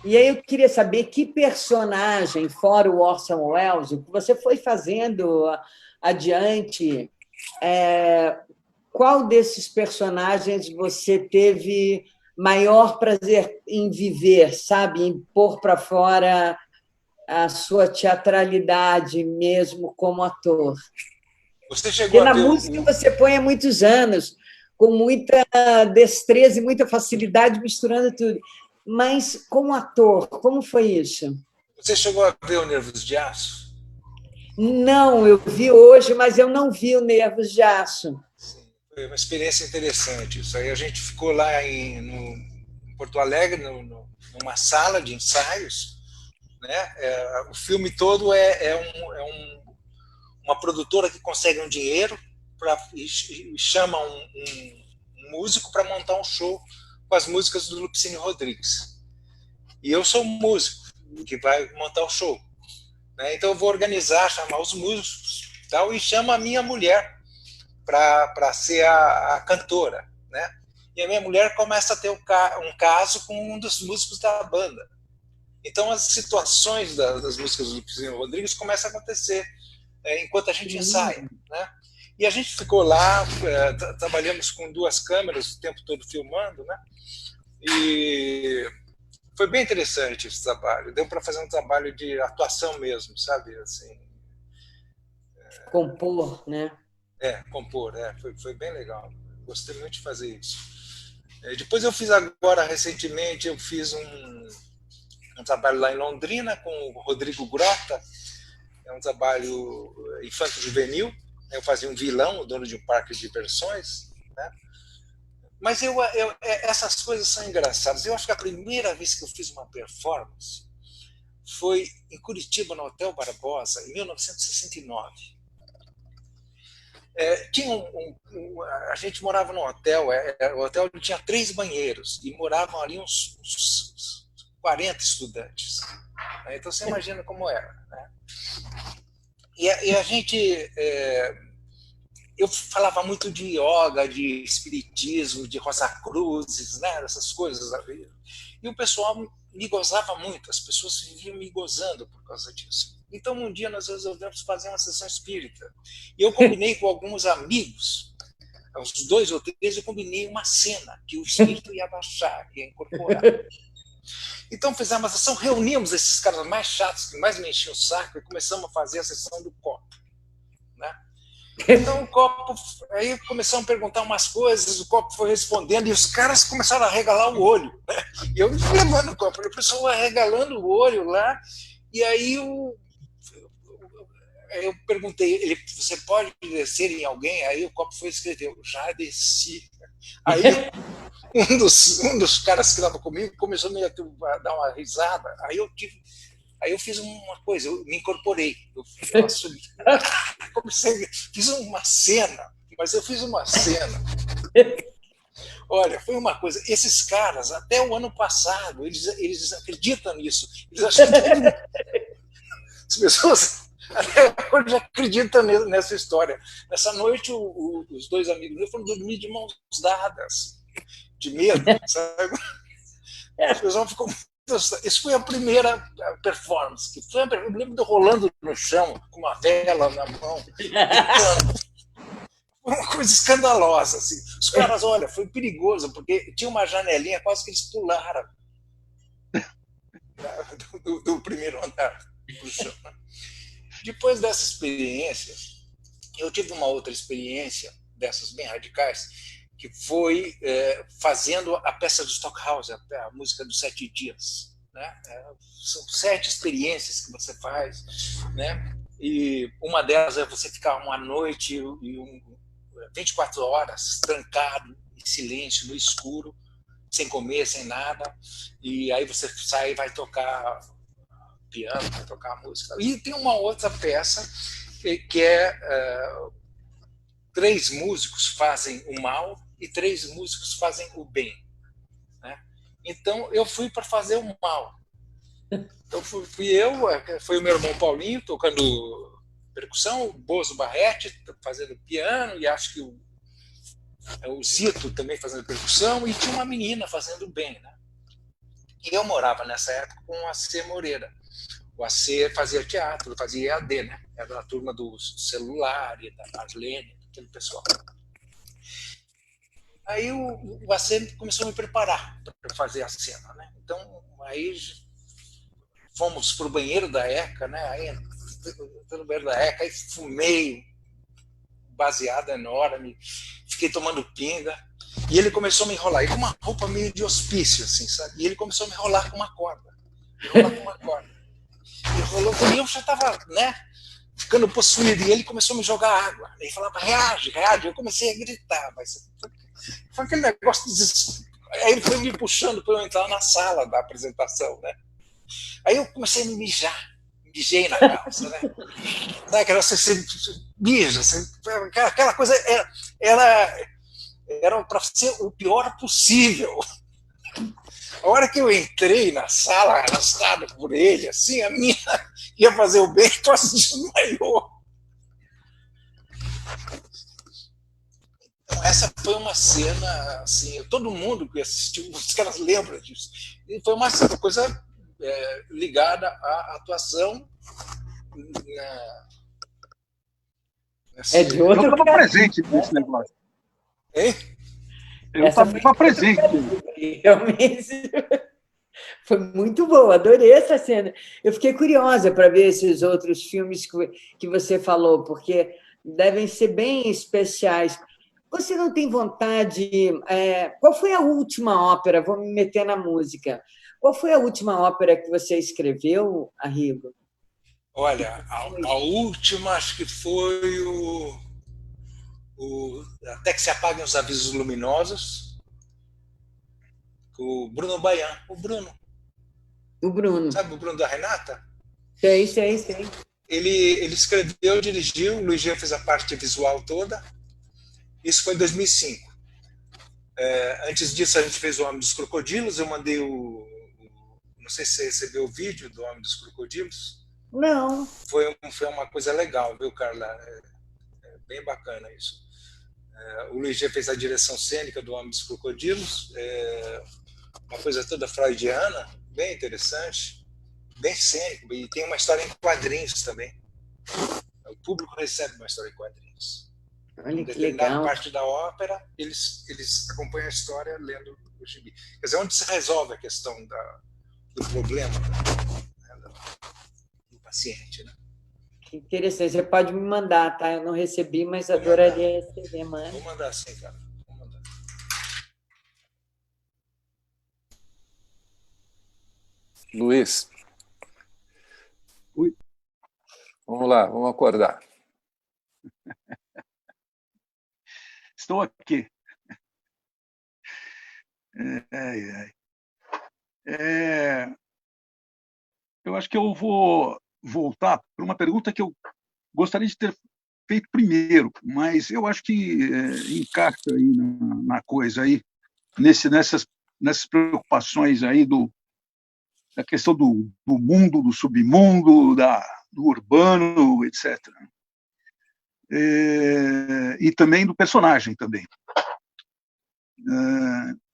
S7: E aí eu queria saber que personagem, fora o Orson Welles, que você foi fazendo adiante, qual desses personagens você teve maior prazer em viver, sabe? Em pôr para fora a sua teatralidade mesmo como ator?
S4: Você chegou
S7: Porque na música você põe há muitos anos, com muita destreza e muita facilidade, misturando tudo. Mas, como ator, como foi isso?
S4: Você chegou a ver o Nervos de Aço?
S7: Não, eu vi hoje, mas eu não vi o Nervos de Aço.
S4: Sim, foi uma experiência interessante. Isso aí a gente ficou lá em Porto Alegre, numa sala de ensaios, né? O filme todo uma produtora que consegue um dinheiro e chama um músico para montar um show com as músicas do Lupicínio Rodrigues. E eu sou um músico que vai montar o show, né? Então eu vou organizar, chamar os músicos tal, e chamo a minha mulher para ser a cantora, né? E a minha mulher começa a ter um caso com um dos músicos da banda. Então as situações das músicas do Lupicínio Rodrigues começam a acontecer enquanto a gente ensaia, né? E a gente ficou lá, trabalhamos com 2 câmeras o tempo todo filmando, né? E foi bem interessante esse trabalho. Deu para fazer um trabalho de atuação mesmo, sabe? Assim,
S7: compor, né?
S4: Compor, foi bem legal. Gostei muito de fazer isso. Depois eu fiz agora, recentemente, eu fiz um trabalho lá em Londrina com o Rodrigo Grota. É um trabalho infanto-juvenil. Eu fazia um vilão, o dono de um parque de diversões, né? Mas essas coisas são engraçadas. Eu acho que a primeira vez que eu fiz uma performance foi em Curitiba, no Hotel Barbosa, em 1969. A gente morava num hotel, o hotel tinha 3 banheiros e moravam ali uns 40 estudantes. Então você imagina como era, né? E a gente... eu falava muito de yoga, de espiritismo, de Rosa Cruzes, né? Essas coisas. E o pessoal me gozava muito, as pessoas viviam me gozando por causa disso. Então, um dia nós resolvemos fazer uma sessão espírita. E eu combinei com alguns amigos, uns 2 ou 3, eu combinei uma cena que o espírito ia baixar, ia incorporar. Então, fizemos a sessão, reunimos esses caras mais chatos, que mais me enchiam o saco, e começamos a fazer a sessão do copo, né? Então, o copo... Aí começaram a perguntar umas coisas, o copo foi respondendo, e os caras começaram a regalar o olho, né? E eu levando o copo, o pessoal regalando o olho lá, e aí eu perguntei, você pode descer em alguém? Aí o copo foi escrever, já desci. Aí um dos caras que estava comigo começou a dar uma risada. Aí eu fiz uma coisa, eu me incorporei. Fiz uma cena, mas eu fiz uma cena. Olha, foi uma coisa. Esses caras, até o ano passado, eles acreditam nisso. Eles acham que as pessoas até hoje acreditam nessa história. Nessa noite, os 2 amigos meus foram dormir de mãos dadas, de medo, sabe? O pessoal ficou... Isso foi a primeira performance. Que foi, eu lembro de eu rolando no chão, com uma vela na mão, gritando. Foi uma coisa escandalosa. Assim. Os caras, olha, foi perigoso, porque tinha uma janelinha, quase que eles pularam do primeiro andar para o chão. Depois dessa experiência, eu tive uma outra experiência, dessas bem radicais, que foi fazendo a peça do Stockhausen, a música dos 7 dias. Né? São 7 experiências que você faz, né? E uma delas é você ficar uma noite e 24 horas trancado, em silêncio, no escuro, sem comer, sem nada, e aí você sai e vai tocar piano, vai tocar música. E tem uma outra peça que é 3 músicos fazem o mal e 3 músicos fazem o bem, né? Então eu fui para fazer o mal. Então foi o meu irmão Paulinho tocando percussão, o Bozo Barretti fazendo piano, e acho que o Zito também fazendo percussão, e tinha uma menina fazendo o bem, né? E eu morava nessa época com o AC Moreira. O AC fazia teatro, fazia EAD, né? Era da turma do celular e da Marlene, aquele pessoal. Aí o AC começou a me preparar para fazer a cena, né? Então, aí fomos para o banheiro da ECA, né? Aí no banheiro da ECA, aí fumei, baseado enorme, fiquei tomando pinga, e ele começou a me enrolar, e com uma roupa meio de hospício, assim, sabe? E ele começou a me enrolar com uma corda. E rolou, e eu já estava, né, ficando possuído, e ele começou a me jogar água. Ele falava, reage, reage. Eu comecei a gritar, mas foi aquele negócio Aí ele foi me puxando para eu entrar na sala da apresentação, né? Aí eu comecei a me mijei na calça, né? Aquela, você mija, aquela coisa era para ser o pior possível. A hora que eu entrei na sala, arrastado por ele, assim, a minha ia fazer o bem, quase desmaiou. Então, essa foi uma cena, assim, todo mundo que assistiu, os caras lembram disso. E foi uma coisa ligada à atuação
S7: É de outro
S6: Eu estava
S7: cara.
S6: presente nesse negócio.
S4: Hein?
S6: Eu estava presente.
S7: Realmente. Foi muito boa, adorei essa cena. Eu fiquei curiosa para ver esses outros filmes que você falou, porque devem ser bem especiais. Você não tem vontade. Qual foi a última ópera? Vou me meter na música. Qual foi a última ópera que você escreveu, Arrigo?
S4: Olha, a última acho que foi Até que se apaguem os avisos luminosos, com o Bruno Baian. O Bruno. Sabe o Bruno da Renata?
S7: Sei.
S4: Ele escreveu, dirigiu, o Luiz G fez a parte visual toda. Isso foi em 2005. Antes disso, a gente fez o Homem dos Crocodilos. Eu mandei não sei se você recebeu o vídeo do Homem dos Crocodilos.
S7: Não.
S4: Foi uma coisa legal, viu, Carla? Bem bacana isso. O Luiz G fez a direção cênica do Homem dos Crocodilos. Uma coisa toda freudiana, bem interessante, bem cênico. E tem uma história em quadrinhos também. O público recebe uma história em quadrinhos.
S7: Olha que legal.
S4: Parte da ópera, eles acompanham a história lendo o gibi. Quer dizer, onde se resolve a questão do problema do paciente, né?
S7: Que interessante. Você pode me mandar, tá? Eu não recebi, mas adoraria receber, mano.
S4: Vou mandar sim, cara. Vou mandar.
S3: Luiz.
S6: Oi.
S3: Vamos lá, vamos acordar.
S6: Estou aqui. Eu acho que eu vou voltar para uma pergunta que eu gostaria de ter feito primeiro, mas eu acho que encaixa aí na coisa aí, nessas preocupações aí da questão do mundo, do submundo, do urbano, etc. E também do personagem também.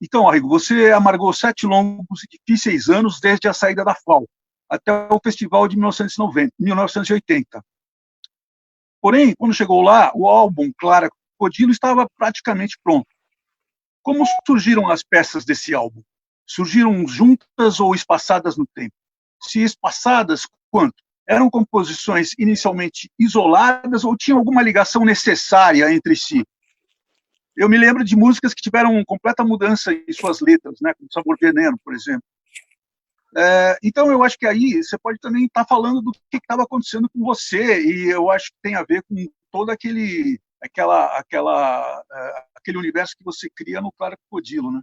S6: Então, Arrigo, você amargou 7 longos e difíceis anos desde a saída da FAO até o festival de 1980. Porém, quando chegou lá, o álbum Clara Crocodilo estava praticamente pronto. Como surgiram as peças desse álbum? Surgiram juntas ou espaçadas no tempo? Se espaçadas, quanto? Eram composições inicialmente isoladas ou tinham alguma ligação necessária entre si? Eu me lembro de músicas que tiveram completa mudança em suas letras, né, como Sabor Veneno, por exemplo. Então, eu acho que aí você pode também estar falando do que estava acontecendo com você, e eu acho que tem a ver com todo aquele universo que você cria no Clara Crocodilo, né?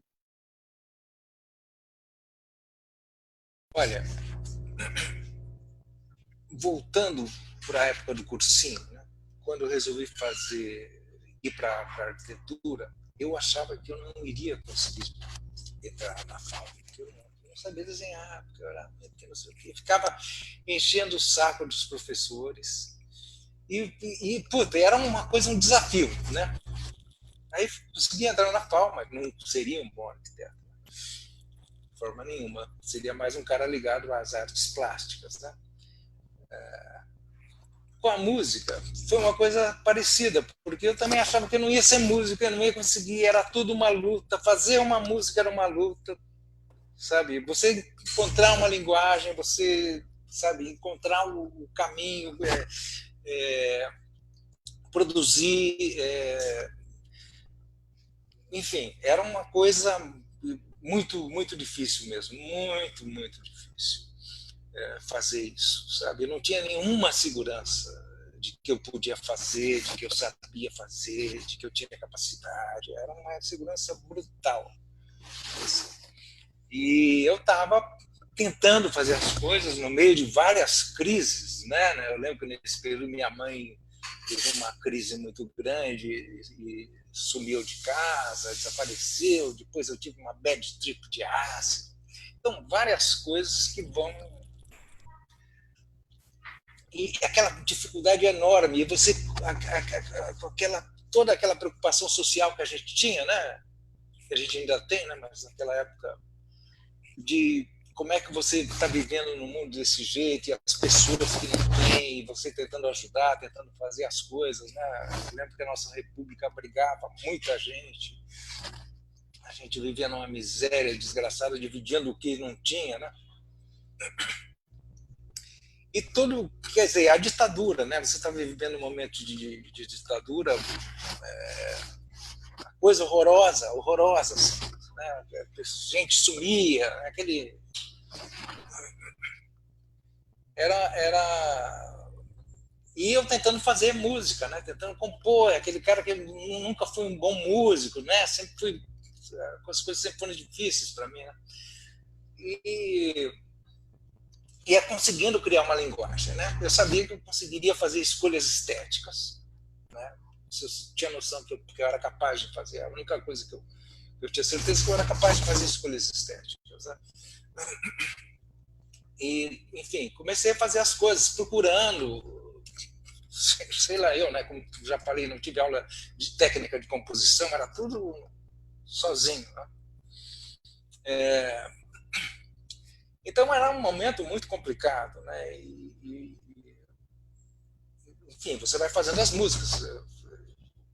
S4: Olha, voltando para a época do cursinho, né, quando eu resolvi ir para a arquitetura, eu achava que eu não iria conseguir entrar na FAO, porque eu não sabia desenhar, porque eu era não sei o quê. Ficava enchendo o saco dos professores e puta, era uma coisa, um desafio, né? Aí consegui entrar na FAO, mas não seria um bom arquiteto, de forma nenhuma. Seria mais um cara ligado às artes plásticas, né? Com a música foi uma coisa parecida, porque eu também achava que eu não ia ser músico, eu não ia conseguir, era tudo uma luta, fazer uma música era uma luta, sabe? Você encontrar uma linguagem, você, sabe, encontrar o caminho, produzir, enfim, era uma coisa muito, muito difícil mesmo, muito, muito difícil. Fazer isso, sabe? Eu não tinha nenhuma segurança de que eu podia fazer, de que eu sabia fazer, de que eu tinha capacidade. Era uma segurança brutal. E eu estava tentando fazer as coisas no meio de várias crises, né? Eu lembro que nesse período minha mãe teve uma crise muito grande e sumiu de casa, desapareceu. Depois eu tive uma bad trip de ácido. Então, várias coisas que vão... E aquela dificuldade enorme, e você, toda aquela preocupação social que a gente tinha, né? Que a gente ainda tem, né? Mas naquela época, de como é que você está vivendo no mundo desse jeito, e as pessoas que não têm, e você tentando ajudar, tentando fazer as coisas, né? Eu lembro que a nossa república abrigava muita gente, a gente vivia numa miséria desgraçada, dividindo o que não tinha, né? E tudo, quer dizer, a ditadura, né? Você está vivendo um momento de ditadura, coisa horrorosa, assim, né? Gente sumia, aquele... E eu tentando fazer música, né? Tentando compor, aquele cara que nunca foi um bom músico, né? Sempre fui... As coisas sempre foram difíceis para mim, né? E ia conseguindo criar uma linguagem, né? Eu sabia que eu conseguiria fazer escolhas estéticas, né? Eu tinha noção que eu era capaz de fazer. A única coisa que eu tinha certeza que eu era capaz de fazer escolhas estéticas, né? E, enfim, comecei a fazer as coisas procurando, sei lá eu, né? Como já falei, não tive aula de técnica de composição, era tudo sozinho, né? Então era um momento muito complicado, né? Enfim, você vai fazendo as músicas.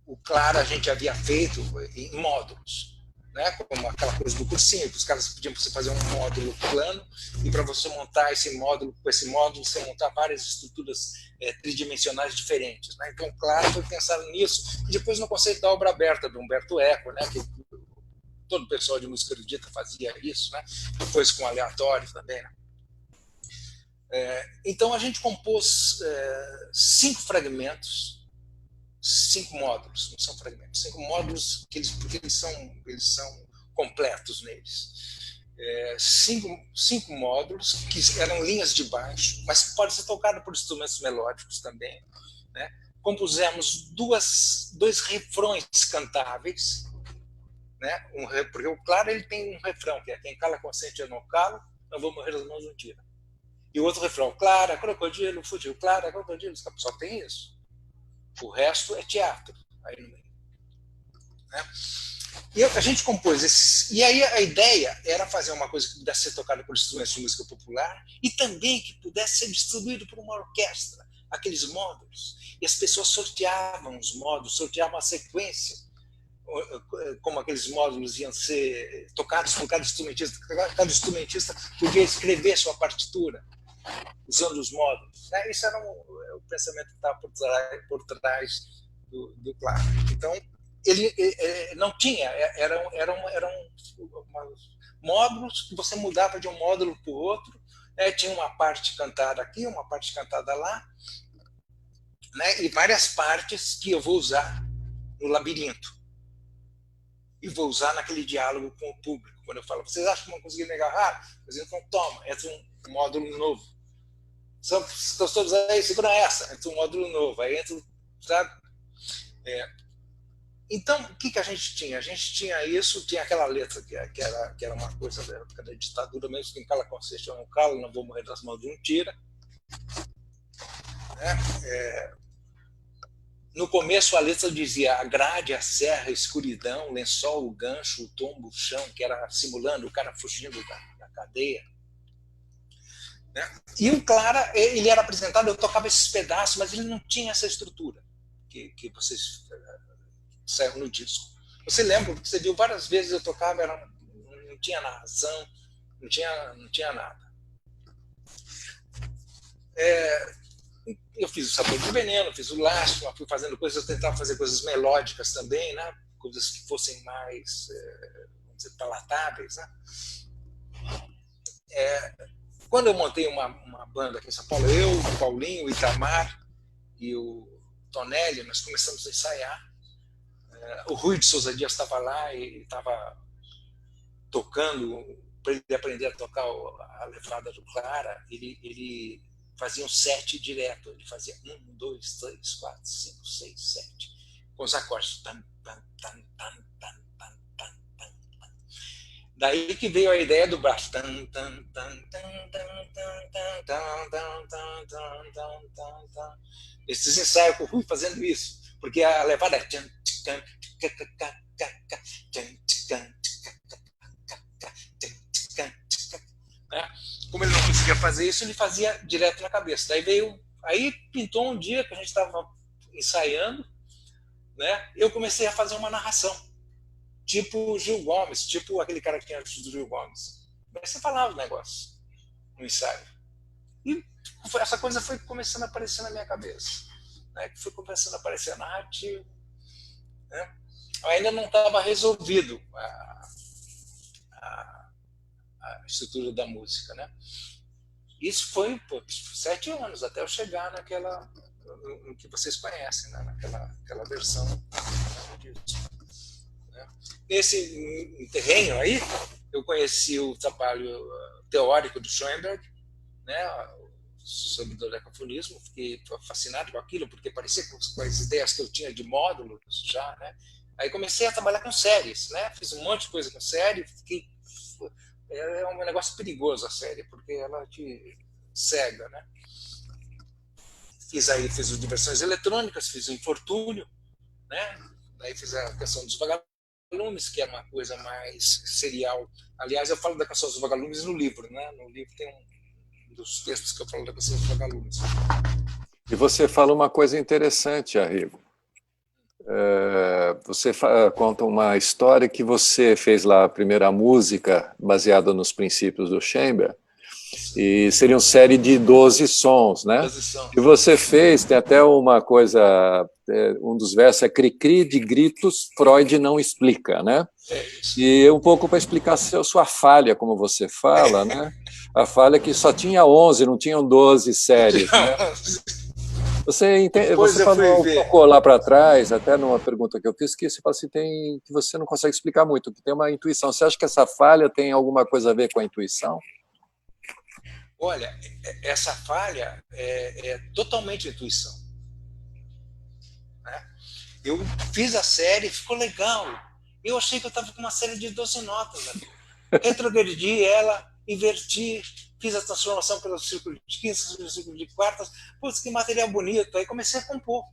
S4: O Clara a gente havia feito em módulos, né? Como aquela coisa do cursinho, que os caras pediam para você fazer um módulo plano, e para você montar esse módulo, com esse módulo você montar várias estruturas tridimensionais diferentes, né? Então, Clara foi pensado nisso, e depois no conceito da obra aberta do Humberto Eco, né? Que todo o pessoal de música erudita fazia isso, né? Depois com aleatório também, né? Então a gente compôs 5 fragmentos, 5 módulos, não são fragmentos, 5 módulos porque eles são completos neles. 5 módulos que eram linhas de baixo, mas pode ser tocado por instrumentos melódicos também, né? Compusemos 2 refrões cantáveis, né? Porque o Claro ele tem um refrão que é: quem cala consente eu não calo, não vou morrer das mãos de um tiro. E o outro refrão: Clara, crocodilo, fugiu, Clara, crocodilo, só tem isso. O resto é teatro aí no meio, né? E a gente compôs esses. E aí a ideia era fazer uma coisa que pudesse ser tocada por instrumentos de música popular e também que pudesse ser distribuído por uma orquestra, aqueles módulos. E as pessoas sorteavam os módulos, sorteavam a sequência, como aqueles módulos iam ser tocados por cada instrumentista. Cada instrumentista podia escrever sua partitura usando os módulos, né? Isso era o pensamento que estava por trás do Claro. Então, ele não tinha, eram módulos que você mudava de um módulo para o outro, né? Tinha uma parte cantada aqui, uma parte cantada lá, né? E várias partes que eu vou usar no labirinto. E vou usar naquele diálogo com o público. Quando eu falo: vocês acham que vão conseguir me agarrar? Então, toma, entra um módulo novo. Estão todos aí, segura essa, entra um módulo novo. Aí entra, sabe? Então, o que a gente tinha? A gente tinha isso, tinha aquela letra que era uma coisa da época da ditadura mesmo: quem cala consiste eu não calo, não vou morrer das mãos de um tira. Né? No começo a letra dizia: a grade, a serra, a escuridão, o lençol, o gancho, o tombo, o chão, que era simulando o cara fugindo da cadeia. Né? E o Clara, ele era apresentado, eu tocava esses pedaços, mas ele não tinha essa estrutura que vocês saíram no disco. Você lembra, porque você viu várias vezes eu tocava, não tinha narração, não tinha nada. Eu fiz o Sabor do Veneno, fiz o Lástima, fui fazendo coisas, eu tentava fazer coisas melódicas também, né? Coisas que fossem mais, vamos dizer, palatáveis, né? Quando eu montei uma banda aqui em São Paulo, eu, o Paulinho, o Itamar e o Tonelli, nós começamos a ensaiar. O Rui de Souza Dias estava lá e estava tocando, para ele aprender a tocar a levada do Clara, ele fazia um 7 direto. Ele fazia 1, 2, 3, 4, 5, 6, 7, com os acordes. Daí que veio a ideia do braço. Esses ensaios com o Rui fazendo isso, porque a levada é... fazer isso, ele fazia direto na cabeça. Aí pintou um dia que a gente estava ensaiando, né? Eu comecei a fazer uma narração, tipo Gil Gomes, tipo aquele cara que tinha antes do Gil Gomes. Mas você falava o negócio no ensaio. E essa coisa foi começando a aparecer na minha cabeça, né? Foi começando a aparecer a narrativa, né? Ainda não estava resolvido a estrutura da música, né? Isso foi 7 anos até eu chegar no que vocês conhecem, né? Naquela versão disso, né? Nesse terreno aí, eu conheci o trabalho teórico do Schoenberg, né? Sobre o dodecafonismo, fiquei fascinado com aquilo, porque parecia com as ideias que eu tinha de módulos já, né? Aí comecei a trabalhar com séries, né? Fiz um monte de coisa com série, é um negócio perigoso a série, porque ela te cega, né? Fiz o Diversões Eletrônicas, fiz o Infortúnio, né? Daí fiz a Canção dos Vagalumes, que é uma coisa mais serial. Aliás, eu falo da Canção dos Vagalumes no livro, né? No livro tem um dos textos que eu falo da Canção dos Vagalumes.
S3: E você fala uma coisa interessante, Arrigo. Você conta uma história que você fez lá a primeira música baseada nos princípios do Schoenberg, e seria uma série de 12 sons, né? 12 sons. E você fez, tem até uma coisa, um dos versos é cri-cri de gritos, Freud não explica, né? E um pouco para explicar a sua falha, como você fala, né? A falha é que só tinha 11, não tinham 12 séries, né? Você tocou lá para trás, até numa pergunta que eu fiz, que você fala assim, que você não consegue explicar muito, que tem uma intuição. Você acha que essa falha tem alguma coisa a ver com a intuição?
S4: Olha, essa falha é totalmente intuição, né? Eu fiz a série, ficou legal. Eu achei que eu estava com uma série de 12 notas, né? Retrogredi ela, inverti, fiz a transformação pelo círculo de quintas, pelo círculo de quartas. Putz, que material bonito. Aí comecei a compor.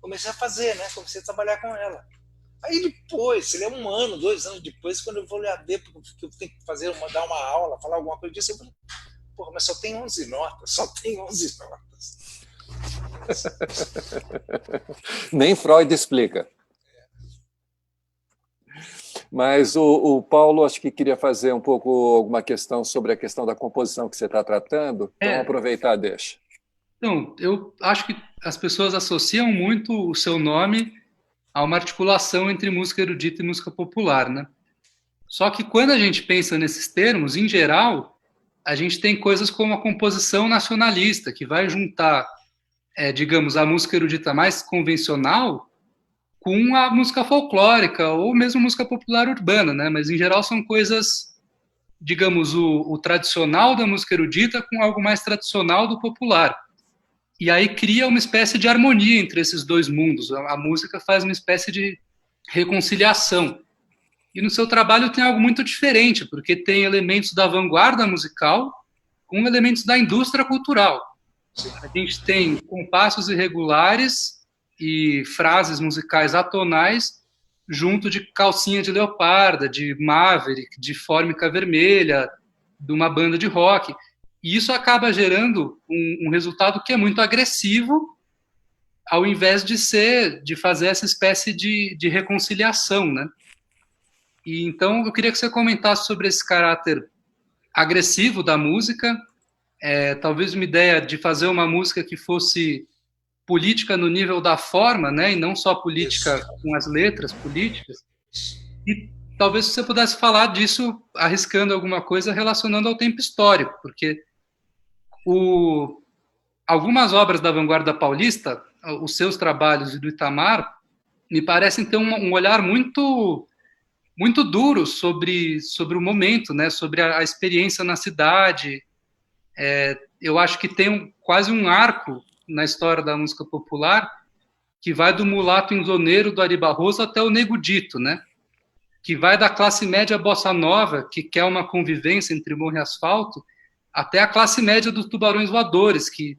S4: Comecei a fazer, né? Comecei a trabalhar com ela. Aí depois, se é 1 ano, 2 anos depois, quando eu vou ler a D, porque eu tenho que dar uma aula, falar alguma coisa disso, eu falei, porra, mas só tem 11 notas, só tem 11 notas.
S3: Nem Freud explica. Mas o Paulo, acho que queria fazer um pouco alguma questão sobre a questão da composição que você está tratando. Então, aproveitar, deixa.
S9: Então, eu acho que as pessoas associam muito o seu nome a uma articulação entre música erudita e música popular, né? Só que quando a gente pensa nesses termos, em geral, a gente tem coisas como a composição nacionalista, que vai juntar, digamos, a música erudita mais convencional com a música folclórica ou mesmo música popular urbana, né? Mas em geral são coisas, digamos, o tradicional da música erudita com algo mais tradicional do popular. E aí cria uma espécie de harmonia entre esses dois mundos. A música faz uma espécie de reconciliação. E no seu trabalho tem algo muito diferente, porque tem elementos da vanguarda musical com elementos da indústria cultural. A gente tem compassos irregulares e frases musicais atonais junto de Calcinha de Leoparda, de Maverick, de Fórmica Vermelha, de uma banda de rock. E isso acaba gerando um resultado que é muito agressivo, ao invés de fazer essa espécie de reconciliação, né? E então eu queria que você comentasse sobre esse caráter agressivo da música, talvez uma ideia de fazer uma música que fosse política no nível da forma, né, e não só política com as letras políticas. E talvez você pudesse falar disso arriscando alguma coisa relacionando ao tempo histórico, porque algumas obras da vanguarda paulista, os seus trabalhos e do Itamar, me parecem ter um olhar muito muito duro sobre o momento, né, sobre a experiência na cidade. Eu acho que tem quase um arco na história da música popular que vai do mulato inzoneiro do Ari Barroso até o Nego Dito, né, que vai da classe média bossa nova, que quer uma convivência entre morro e asfalto, até a classe média dos Tubarões Voadores, que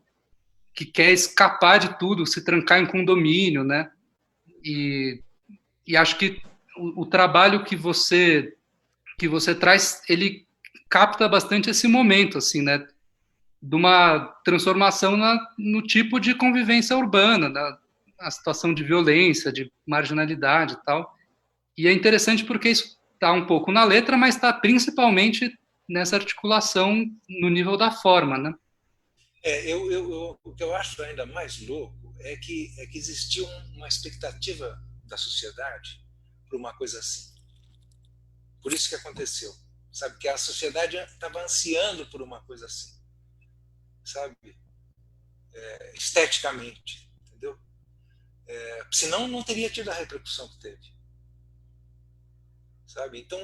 S9: quer escapar de tudo, se trancar em condomínio, né? E acho que o trabalho que você traz, ele capta bastante esse momento, assim, né, de uma transformação no tipo de convivência urbana, na situação de violência, de marginalidade e tal. E é interessante porque isso está um pouco na letra, mas está principalmente nessa articulação no nível da forma, né?
S4: O que eu acho ainda mais louco é que existia uma expectativa da sociedade por uma coisa assim. Por isso que aconteceu, sabe? Que a sociedade estava ansiando por uma coisa assim, sabe? Esteticamente, entendeu? Senão não teria tido a repercussão que teve, sabe? Então,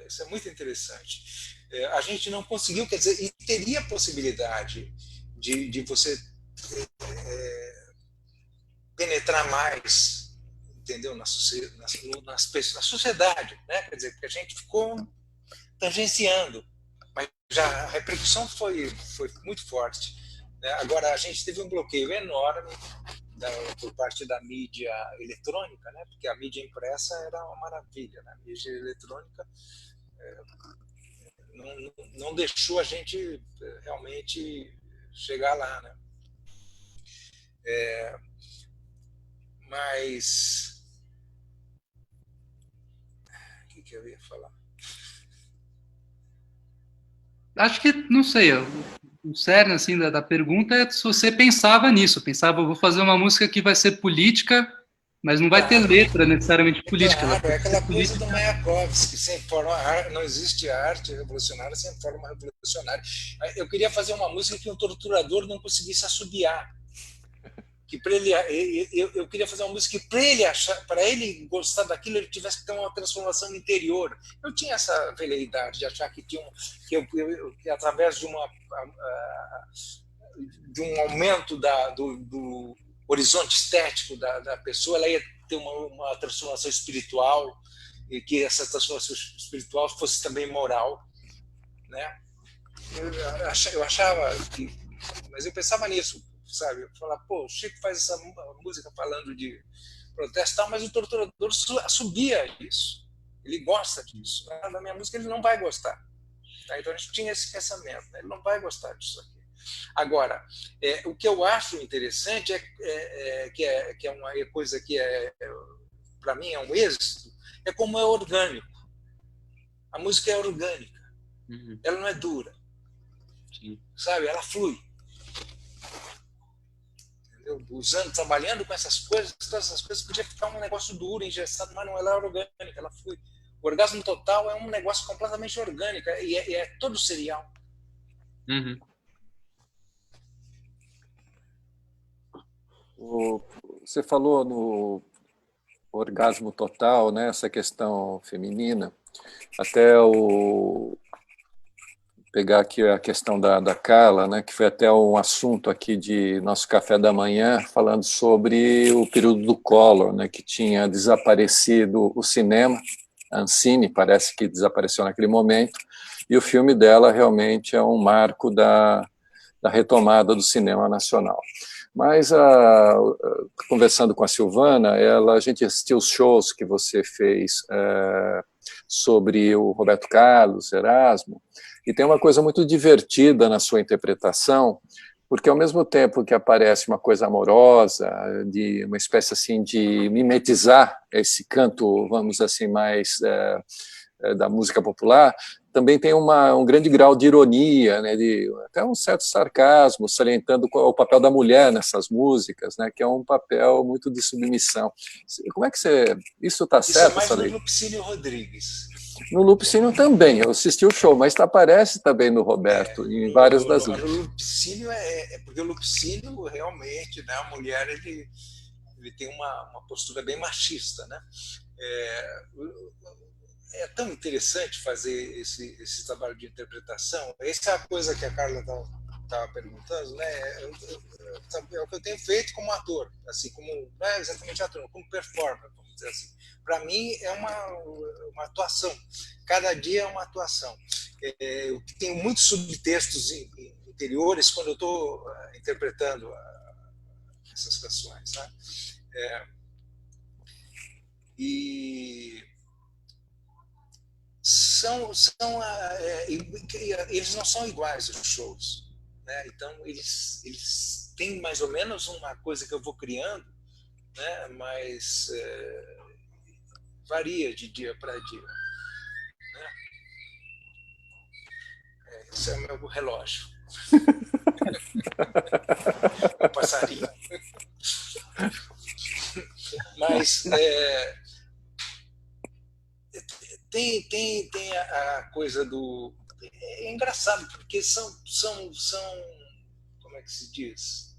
S4: isso é muito interessante. A gente não conseguiu, quer dizer, e teria possibilidade de você penetrar mais, entendeu? Na sociedade, né? Quer dizer, que a gente ficou tangenciando, mas já a repercussão foi muito forte, né? Agora, a gente teve um bloqueio enorme por parte da mídia eletrônica, né? Porque a mídia impressa era uma maravilha, né? A mídia eletrônica não deixou a gente realmente chegar lá, né? Mas o que eu ia falar?
S9: Acho que, não sei, o cerne assim, da pergunta é se você pensava nisso, pensava, vou fazer uma música que vai ser política, mas não vai ter letra necessariamente política.
S4: Claro, é aquela coisa do Mayakovsky, sem forma, não existe arte revolucionária sem forma revolucionária. Eu queria fazer uma música que um torturador não conseguisse assobiar. Que para ele, eu queria fazer uma música que para ele gostar daquilo, ele tivesse que ter uma transformação interior. Eu tinha essa veleidade de achar que que através de um aumento do horizonte estético da pessoa, ela ia ter uma transformação espiritual, e que essa transformação espiritual fosse também moral, né? Eu achava que, mas eu pensava nisso, sabe? Eu falava, pô, o Chico faz essa música falando de protesto, mas o torturador assobia isso. Ele gosta disso. Na minha música ele não vai gostar. Então a gente tinha esse pensamento, né? Ele não vai gostar disso aqui. Agora, o que eu acho interessante que é uma coisa que para mim é um êxito, é como é orgânico. A música é orgânica.
S8: Uhum.
S4: Ela não é dura.
S8: Sim.
S4: Sabe? Ela flui. Trabalhando com essas coisas, todas essas coisas, podia ficar um negócio duro, engessado, mas não, ela é orgânica, ela flui. O orgasmo total é um negócio completamente orgânico, e é todo serial.
S8: Uhum.
S3: Você falou no orgasmo total, né, essa questão feminina, até pegar aqui a questão da Carla, né, que foi até um assunto aqui de nosso café da manhã, falando sobre o período do Collor, né, que tinha desaparecido o cinema, a Ancine parece que desapareceu naquele momento, e o filme dela realmente é um marco da retomada do cinema nacional. Mas, conversando com a Silvana, a gente assistiu os shows que você fez sobre o Roberto Carlos, Erasmo, e tem uma coisa muito divertida na sua interpretação, porque ao mesmo tempo que aparece uma coisa amorosa, de uma espécie assim de mimetizar esse canto, vamos assim, mais da música popular, também tem um grande grau de ironia, né, até um certo sarcasmo, salientando o papel da mulher nessas músicas, né, que é um papel muito de submissão. Como é que isso está certo?
S4: Isso é mais no Lupicínio Rodrigues.
S3: No Lupicínio também, eu assisti o show, mas aparece também no Roberto, em várias das letras.
S4: O Lupicínio porque o Lupicínio realmente, né, a mulher ele tem uma postura bem machista, né? É tão interessante fazer esse trabalho de interpretação. Essa é a coisa que a Carla estava perguntando, né? É o que eu tenho feito como ator, assim, como não é exatamente ator, como performer, vamos dizer assim. Para mim é uma atuação. Cada dia é uma atuação. Eu tenho muitos subtextos interiores quando eu estou interpretando essas canções, né? E eles não são iguais os shows, né? Então eles têm mais ou menos uma coisa que eu vou criando, né? Mas varia de dia para dia, né? Esse é o meu relógio. O passarinho. Mas tem a coisa do... É engraçado, porque são como é que se diz?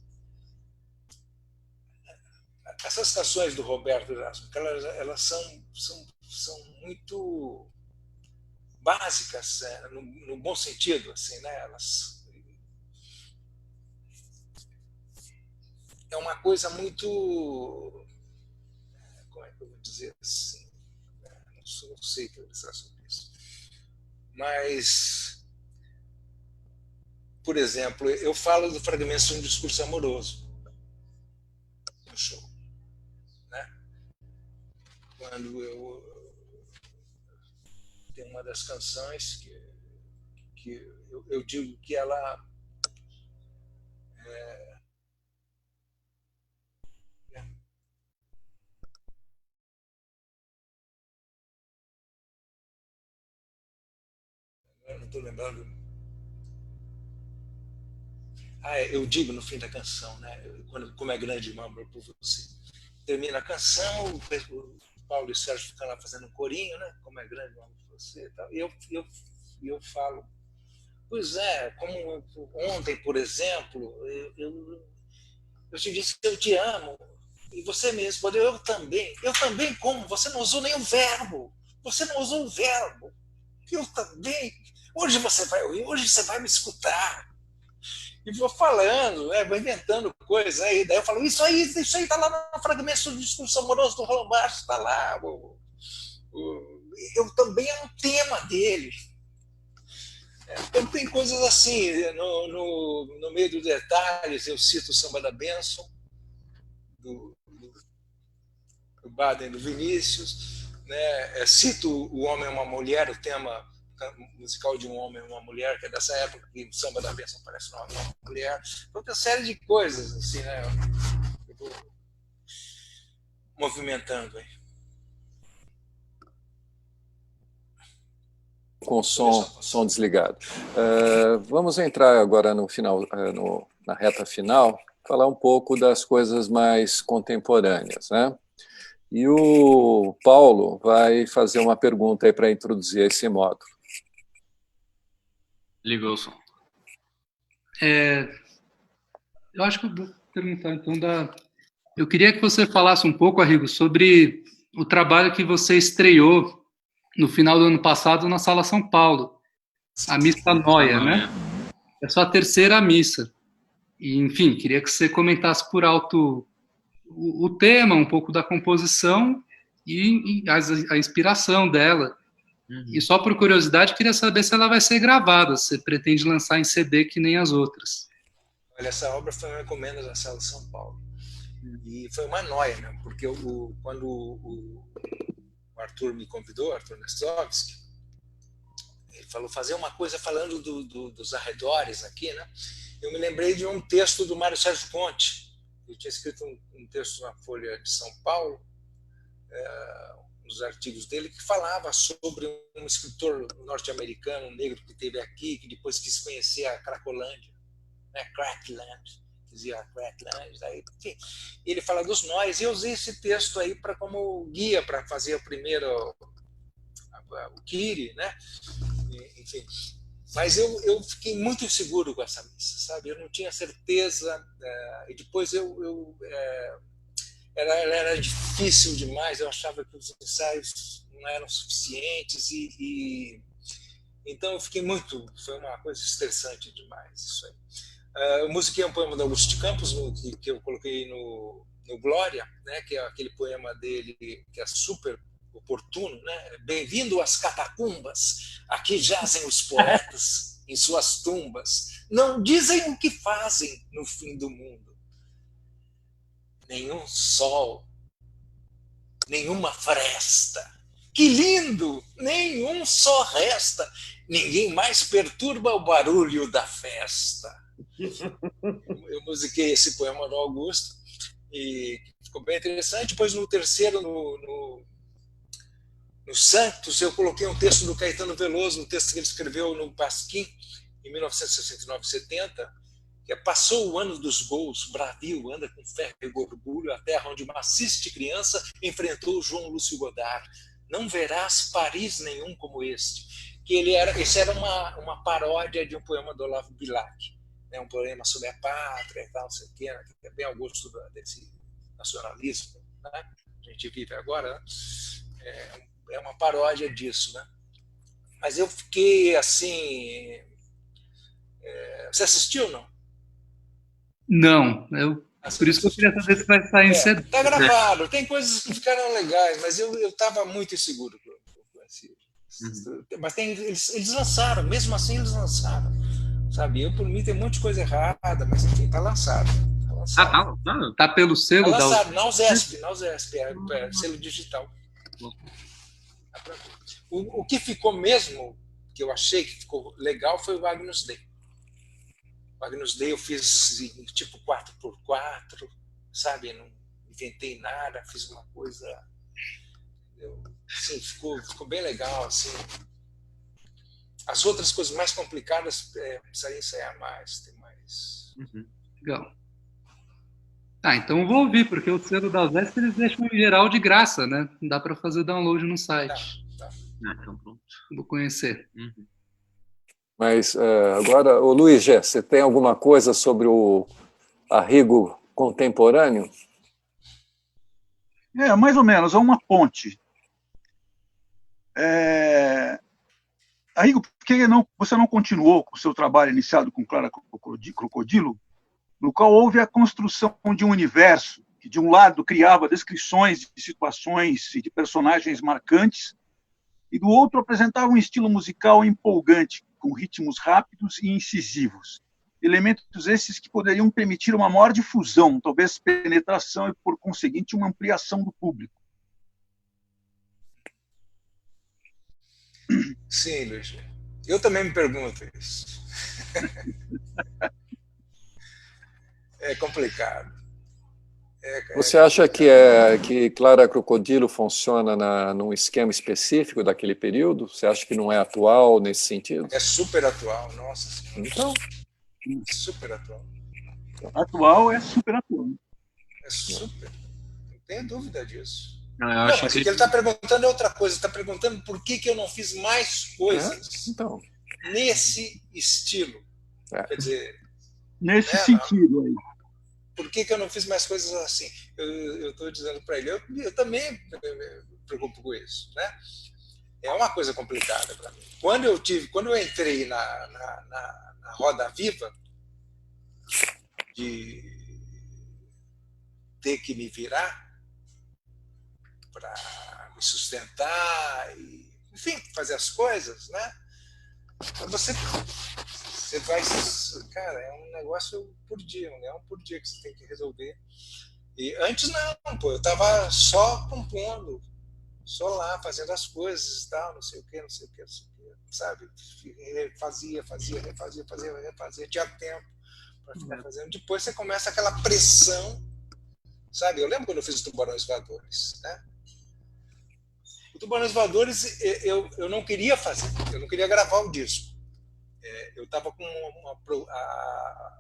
S4: Essas canções do Roberto Erasmo, elas são muito básicas, no bom sentido, assim, né? Elas... É uma coisa muito... Como é que eu vou dizer assim? Não sei pensar sobre isso. Mas, por exemplo, eu falo do fragmento de um discurso amoroso no show, né? Quando tem uma das canções que eu digo que ela eu não estou lembrando. Eu digo no fim da canção, né? Como é grande o amor por você. Termina a canção, o Paulo e o Sérgio ficam lá fazendo um corinho, né? Como é grande o amor por você e tal. E eu falo, pois é, como ontem, por exemplo, eu te disse que eu te amo, e você me respondeu, eu também como? Você não usou nem o verbo, eu também. Hoje você vai ouvir, hoje você vai me escutar. E vou falando, vou inventando coisas aí. Daí eu falo, isso aí está lá no fragmento do discurso amoroso do Roland Barthes, está lá. Eu também é um tema dele. Então tem coisas assim, no meio dos detalhes, eu cito o Samba da Bênção, do Baden, do Vinícius, né? Cito O Homem e uma Mulher, o tema musical de Um Homem e uma Mulher, que é dessa época que o Samba da Bênção parece um homem e uma mulher. Então tem uma série de coisas assim, né? Eu vou movimentando aí.
S3: Com som desligado. Vamos entrar agora no final, na reta final, falar um pouco das coisas mais contemporâneas, né? E o Paulo vai fazer uma pergunta aí para introduzir esse módulo.
S8: Ligou o som.
S9: Eu acho que eu vou perguntar, então, eu queria que você falasse um pouco, Arrigo, sobre o trabalho que você estreou no final do ano passado na Sala São Paulo, a Missa Noia, né? É a sua terceira missa. E, enfim, queria que você comentasse por alto o tema, um pouco da composição e a inspiração dela. Uhum. E só por curiosidade, queria saber se ela vai ser gravada, se você pretende lançar em CD que nem as outras.
S4: Olha, essa obra foi uma encomenda da Sala São Paulo. E foi uma noia, né? Porque quando o Arthur me convidou, Arthur Nestovski, ele falou fazer uma coisa falando dos arredores aqui, né? Eu me lembrei de um texto do Mário Sérgio Conte. Ele tinha escrito um texto na Folha de São Paulo, nos artigos dele, que falava sobre um escritor norte-americano, um negro que esteve aqui, que depois quis conhecer a Cracolândia, né? Crackland, dizia Crackland. Aí, enfim, ele fala dos nós, e eu usei esse texto aí como guia para fazer o Kyrie, né? Enfim. Mas eu fiquei muito inseguro com essa missa, sabe? Eu não tinha certeza, e depois ela era difícil demais, eu achava que os ensaios não eram suficientes, então eu fiquei foi uma coisa estressante demais isso aí. Eu musiquei um poema do Augusto de Campos, que eu coloquei no Glória, né? Que é aquele poema dele que é super oportuno, né? Bem-vindo às catacumbas, aqui jazem os poetas em suas tumbas, não dizem o que fazem no fim do mundo. Nenhum sol, nenhuma fresta, Que lindo! Nenhum só resta. Ninguém mais perturba o barulho da festa. Eu musiquei esse poema do Augusto e ficou bem interessante. Depois, no terceiro, no Santos, eu coloquei um texto do Caetano Veloso, um texto que ele escreveu no Pasquim, em 1969-70, que é: passou o ano dos gols, Brasil anda com ferro e orgulho, a terra onde uma assiste criança enfrentou João Lúcio Godard. Não verás Paris nenhum como este. Esse era uma paródia de um poema do Olavo Bilac, né? Um poema sobre a pátria e tal, não sei o quê, né? Que é bem ao gosto desse nacionalismo, né? A gente vive agora, né? É uma paródia disso, né? Mas eu fiquei assim... Você assistiu ou não?
S9: Não, por isso que eu queria saber se vai sair em CD.
S4: Está gravado, tem coisas que ficaram legais, mas eu estava muito inseguro com esse. Mas eles lançaram, mesmo assim eles lançaram. Sabe? Eu, por mim, tem um monte de coisa errada, mas enfim, está lançado.
S9: Tá pelo selo
S4: da lançado, na USESP, selo digital. O que ficou mesmo, que eu achei que ficou legal, foi o Agnus Dei. O Agnus Dei eu fiz tipo 4x4, sabe? Não inventei nada, fiz uma coisa... Assim, ficou bem legal, assim. As outras coisas mais complicadas precisaria ensaiar mais, ter mais...
S9: Legal. Então eu vou ouvir, porque o selo da USESP eles deixam em geral de graça, né? Dá para fazer download no site.
S4: Tá.
S9: Então pronto. Vou conhecer.
S3: Mas agora, o Luiz G, você tem alguma coisa sobre o Arrigo contemporâneo?
S6: Mais ou menos, é uma ponte. Arrigo, por que você não continuou com o seu trabalho iniciado com Clara Crocodilo, no qual houve a construção de um universo que, de um lado, criava descrições de situações e de personagens marcantes, e do outro apresentava um estilo musical empolgante, com ritmos rápidos e incisivos. Elementos esses que poderiam permitir uma maior difusão, talvez penetração e, por conseguinte, uma ampliação do público.
S4: Sim, Luiz. Eu também me pergunto isso. É complicado.
S3: Você acha que Clara Crocodilo funciona num esquema específico daquele período? Você acha que não é atual nesse sentido?
S4: É super atual, nossa senhora.
S3: Então?
S4: Super atual.
S6: Atual é super atual.
S4: É super. Não tenho dúvida disso.
S8: Mas
S4: o que ele está perguntando é outra coisa. Está perguntando por que eu não fiz mais coisas nesse estilo. Quer dizer...
S6: Nesse sentido aí.
S4: Por que eu não fiz mais coisas assim? Eu estou dizendo para ele, eu também me preocupo com isso, né? É uma coisa complicada para mim. Quando eu entrei na roda viva, de ter que me virar para me sustentar e, enfim, fazer as coisas, né? Você vai... Cara, é um negócio por dia, um leão por dia que você tem que resolver. E antes não, pô, eu estava só compondo, só lá, fazendo as coisas e tal, não sei o quê, sabe? Refazia, tinha tempo para ficar fazendo. Depois você começa aquela pressão, sabe? Eu lembro quando eu fiz os Tubarões Voadores, né? O Tubarões Voadores eu não queria fazer, eu não queria gravar o disco. Eu estava com a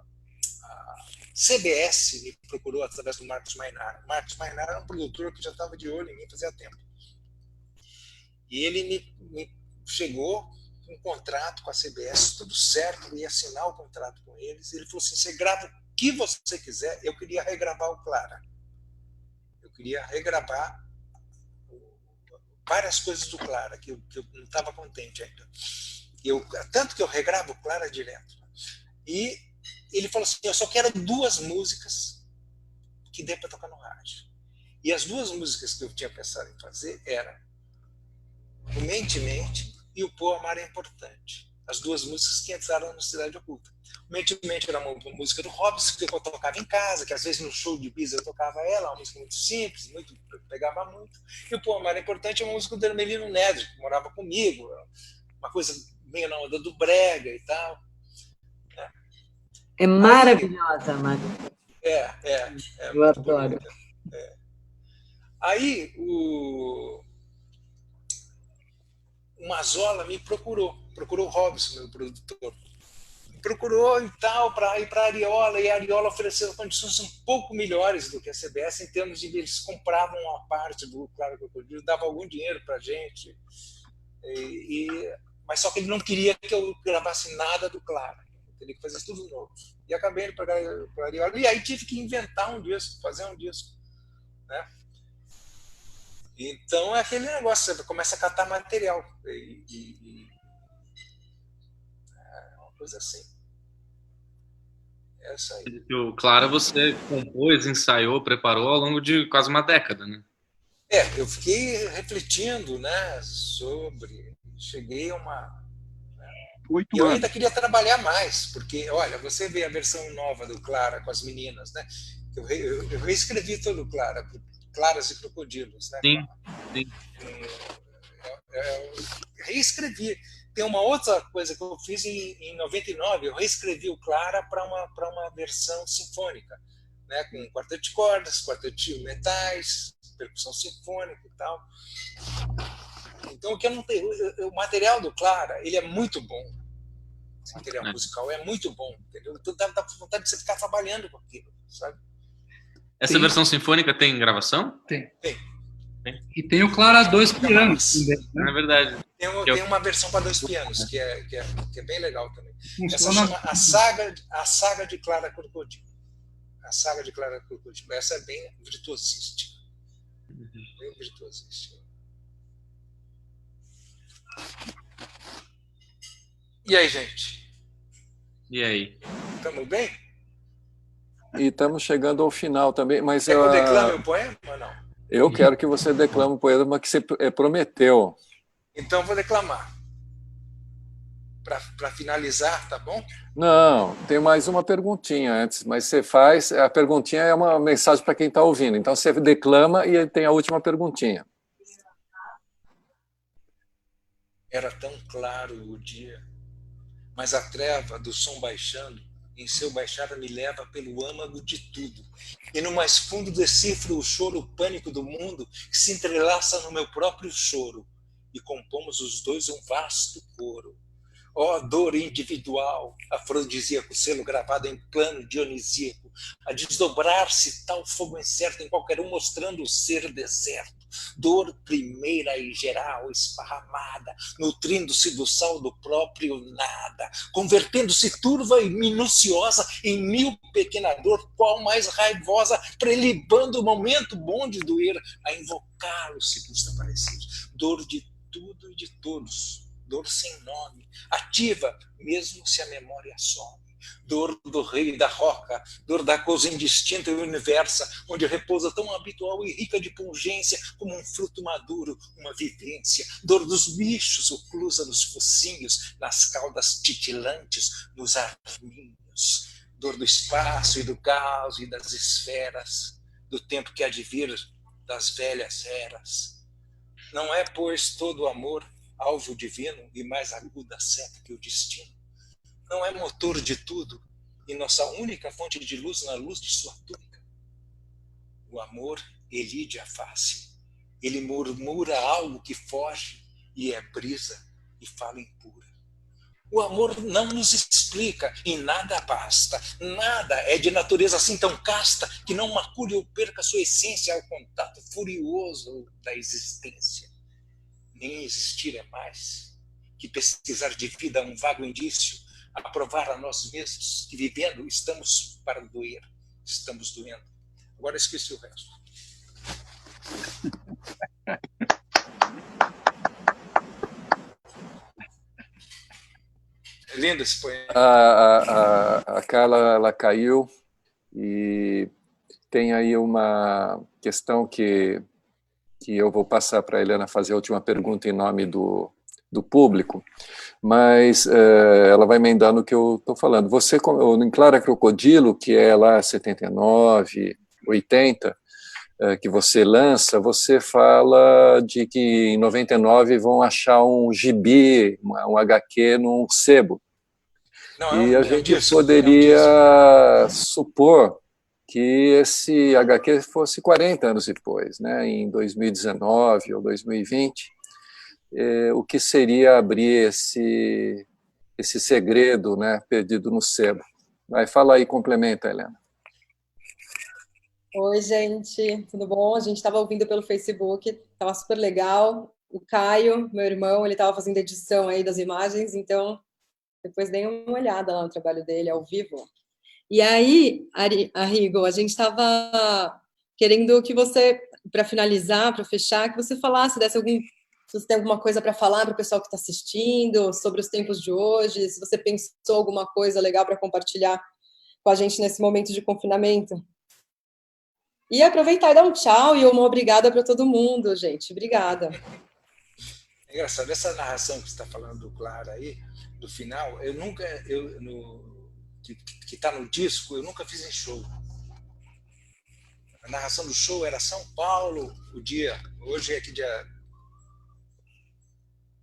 S4: CBS me procurou através do Marcos Mainar. Marcos Mainar era um produtor que já estava de olho em mim fazia tempo. E ele me chegou com um contrato com a CBS, tudo certo, eu ia assinar o contrato com eles. Ele falou assim: você grava o que você quiser. Eu queria regravar o Clara. Eu queria regravar várias coisas do Clara, que eu não estava contente ainda. Tanto que eu regravo Clara direto. E ele falou assim: eu só quero 2 músicas que dê para tocar no rádio. E as 2 músicas que eu tinha pensado em fazer eram o Mente e o Pô Amar é Importante. as duas músicas que entraram no Cidade Oculta. Mente era uma música do Robson, que eu tocava em casa, que às vezes no show de bis eu tocava ela, uma música muito simples, pegava muito. E o Poema Era Importante é uma música do Hermelino Nedre, que morava comigo, uma coisa meio na onda do brega e tal.
S7: É maravilhosa, Mari.
S4: Eu adoro. Aí o Mazola me procurou o Robson, meu produtor. Me procurou e tal, para ir para a Ariola, e a Ariola ofereceu condições um pouco melhores do que a CBS, em termos de eles compravam uma parte do Clara Crocodilo, davam algum dinheiro para a gente, mas só que ele não queria que eu gravasse nada do Clara, eu teria que fazer tudo novo. E acabei indo para a Ariola, e aí tive que inventar um disco, fazer um disco, né? Então é aquele negócio, você começa a catar material. É uma coisa assim. É isso aí.
S8: O Clara você compôs, ensaiou, preparou ao longo de quase uma década, né?
S4: Eu fiquei refletindo, né, sobre... Cheguei a uma... E eu ainda queria trabalhar mais, porque, olha, você vê a versão nova do Clara com as meninas, né? Eu reescrevi todo o Clara, Claras e Crocodilos, né?
S8: Sim.
S4: Eu reescrevi. Tem uma outra coisa que eu fiz em 99, eu reescrevi o Clara para uma versão sinfônica, né? Com quarteto de cordas, quarteto de metais, percussão sinfônica e tal. Então, o material do Clara, ele é muito bom. O material musical é muito bom, entendeu? Então dá vontade de você ficar trabalhando com aquilo, sabe?
S8: Essa versão sinfônica tem gravação?
S9: Tem. E tem o Clara 2 pianos também, né?
S8: É verdade.
S4: Tem uma versão para 2 pianos, que é bem legal também. Essa chama a Saga de Clara Crocodilo. A Saga de Clara Crocodilo. Essa é bem virtuosística. Bem virtuosística. E aí, gente?
S8: E aí?
S4: Estamos bem?
S3: E estamos chegando ao final também. Mas
S4: quer que eu declame o poema ou não?
S3: Eu quero que você declame o poema que você prometeu.
S4: Então vou declamar. Para finalizar, tá bom?
S3: Não, tem mais uma perguntinha antes, mas você faz... A perguntinha é uma mensagem para quem está ouvindo. Então você declama e tem a última perguntinha.
S4: Era tão claro o dia, mas a treva do som baixando, em seu baixar me leva pelo âmago de tudo. E no mais fundo decifro o choro, o pânico do mundo, que se entrelaça no meu próprio choro. E compomos os dois um vasto coro. Ó dor individual, afrodisíaco, selo gravado em plano dionisíaco, a desdobrar-se tal fogo incerto em qualquer um, mostrando o ser deserto. Dor primeira e geral, esparramada, nutrindo-se do sal do próprio nada, convertendo-se turva e minuciosa em mil pequena dor, qual mais raivosa, prelibando o momento bom de doer, a invocá-lo se custa parecer. Dor de tudo e de todos, dor sem nome, ativa, mesmo se a memória some. Dor do rei e da roca, dor da coisa indistinta e universa, onde repousa tão habitual e rica de pungência como um fruto maduro, uma vivência. Dor dos bichos, oclusa nos focinhos, nas caudas titilantes, nos arminhos. Dor do espaço e do caos e das esferas, do tempo que há de vir, das velhas eras. Não é, pois, todo amor alvo divino e mais aguda seta que o destino? Não é motor de tudo e nossa única fonte de luz na luz de sua túnica? O amor elide a face. Ele murmura algo que foge e é brisa e fala impura. O amor não nos explica e nada basta. Nada é de natureza assim tão casta que não macule ou perca sua essência ao contato furioso da existência. Nem existir é mais que pesquisar de vida um vago indício, a provar a nós mesmos que vivendo estamos para doer, estamos doendo. Agora esqueci o resto. É lindo esse poema.
S3: A Carla, ela caiu e tem aí uma questão que eu vou passar para a Helena fazer a última pergunta em nome do do público, mas ela vai emendar no que eu estou falando. Você, em Clara Crocodilo, que é lá 79, 80, que você lança, você fala de que em 99 vão achar um gibi, um HQ num sebo. Não, e a gente poderia supor que esse HQ fosse 40 anos depois, né, em 2019 ou 2020, o que seria abrir esse segredo, né, perdido no sebo. Vai, fala aí, complementa, Helena.
S1: Oi, gente, tudo bom? A gente estava ouvindo pelo Facebook, estava super legal. O Caio, meu irmão, ele estava fazendo edição aí das imagens, então depois dei uma olhada lá no trabalho dele, ao vivo. E aí, Arrigo, a gente estava querendo que você, para finalizar, para fechar, que você falasse, se você tem alguma coisa para falar para o pessoal que está assistindo, sobre os tempos de hoje, se você pensou alguma coisa legal para compartilhar com a gente nesse momento de confinamento. E aproveitar e dar um tchau e uma obrigada para todo mundo, gente. Obrigada.
S4: É engraçado, essa narração que você está falando do Clara aí, do final, que está no disco, eu nunca fiz em show. A narração do show era São Paulo, o dia. Hoje é que dia.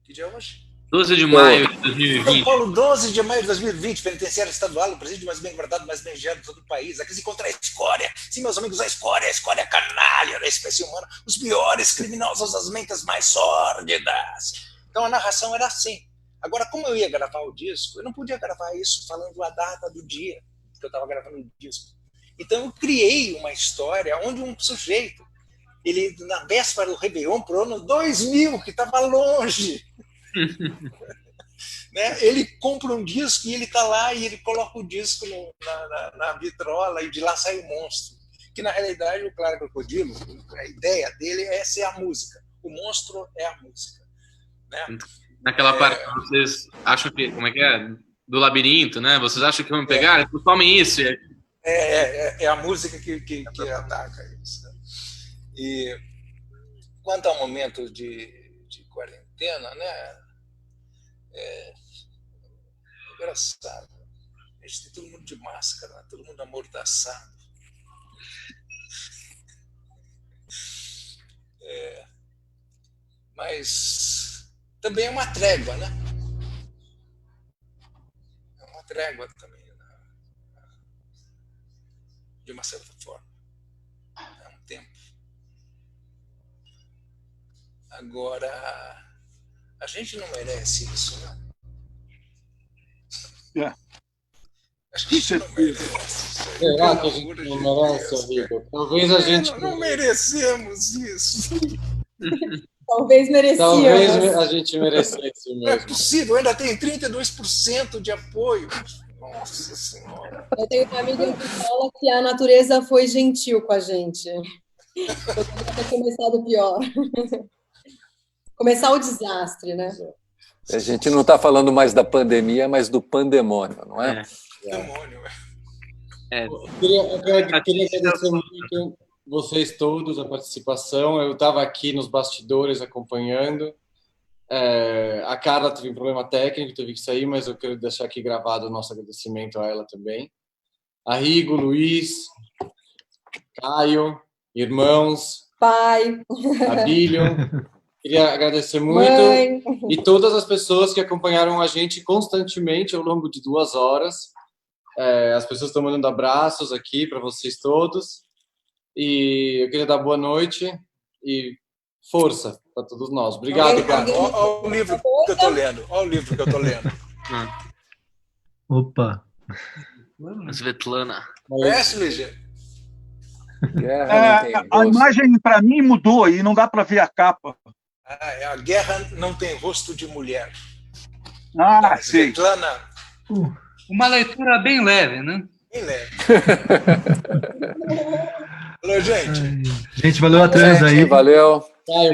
S4: Que dia é hoje?
S8: 12 de maio de 2020.
S4: São Paulo, 12 de maio de 2020, penitenciário estadual, o presídio mais bem guardado, mais bem gerado de todo o país. Aqui se encontra a escória. Sim, meus amigos, a escória é canalha da espécie humana, os piores criminosos, as mentes mais sórdidas. Então a narração era assim. Agora, como eu ia gravar o disco, eu não podia gravar isso falando a data do dia que eu estava gravando o disco. Então eu criei uma história onde um sujeito, ele na véspera do Réveillon, pro ano 2000, que estava longe, né? Ele compra um disco e ele está lá e ele coloca o disco na vitrola e de lá sai o monstro. Que na realidade o Clara Crocodilo, a ideia dele é ser a música. O monstro é a música, né?
S8: Naquela parte que vocês acham que, como é que é? Do labirinto, né? Vocês acham que vão pegar? Tomem isso.
S4: É a música que ataca isso. E quanto ao momento de quarentena, né? É engraçado. A gente tem todo mundo de máscara, né? Todo mundo amordaçado. Mas também é uma trégua, né? É uma trégua também, né? De uma certa forma. É um tempo. Agora, a gente não merece isso, né? A gente não merece.
S10: Será que a gente não merece, amigo? Talvez a gente...
S4: Não merecemos isso.
S1: Talvez merecíamos.
S10: Talvez a gente merecesse mesmo.
S4: Não é possível, ainda tem 32% de apoio. Nossa Senhora.
S1: Eu tenho uma amiga que fala que a natureza foi gentil com a gente. Eu poderia ter começado pior. Começar o desastre, né?
S3: A gente não está falando mais da pandemia, mas do pandemônio, não é?
S4: Pandemônio,
S10: Eu queria agradecer muito vocês todos, a participação. Eu estava aqui nos bastidores acompanhando. A Carla teve um problema técnico, teve que sair, mas eu quero deixar aqui gravado o nosso agradecimento a ela também. Arrigo, Luiz, Caio, irmãos,
S1: pai,
S10: Abílio. Queria agradecer muito.
S1: Mãe.
S10: E todas as pessoas que acompanharam a gente constantemente ao longo de 2 horas. As pessoas estão mandando abraços aqui para vocês todos. E eu queria dar boa noite e força para todos nós. Obrigado, cara.
S4: Olha o livro que eu estou lendo. Olha o livro que eu estou lendo.
S2: Opa.
S8: Svetlana.
S4: Conhece, Ligia?
S6: A imagem, para mim, mudou e não dá para ver a capa.
S4: A guerra não tem rosto de mulher.
S6: Sei.
S4: Svetlana.
S9: Uma leitura bem leve, né?
S4: Bem leve. Alô, gente.
S2: Gente, valeu a trans aí.
S3: Valeu.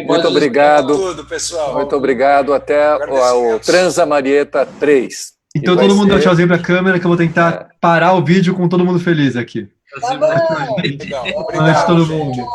S3: Muito obrigado.
S4: Tudo, pessoal.
S3: Muito obrigado. Até o Transa Marieta 3.
S2: Então todo mundo dá um tchauzinho pra câmera que eu vou tentar parar o vídeo com todo mundo feliz aqui.
S1: Tá bom.
S4: Legal.
S2: Boa noite a todo mundo.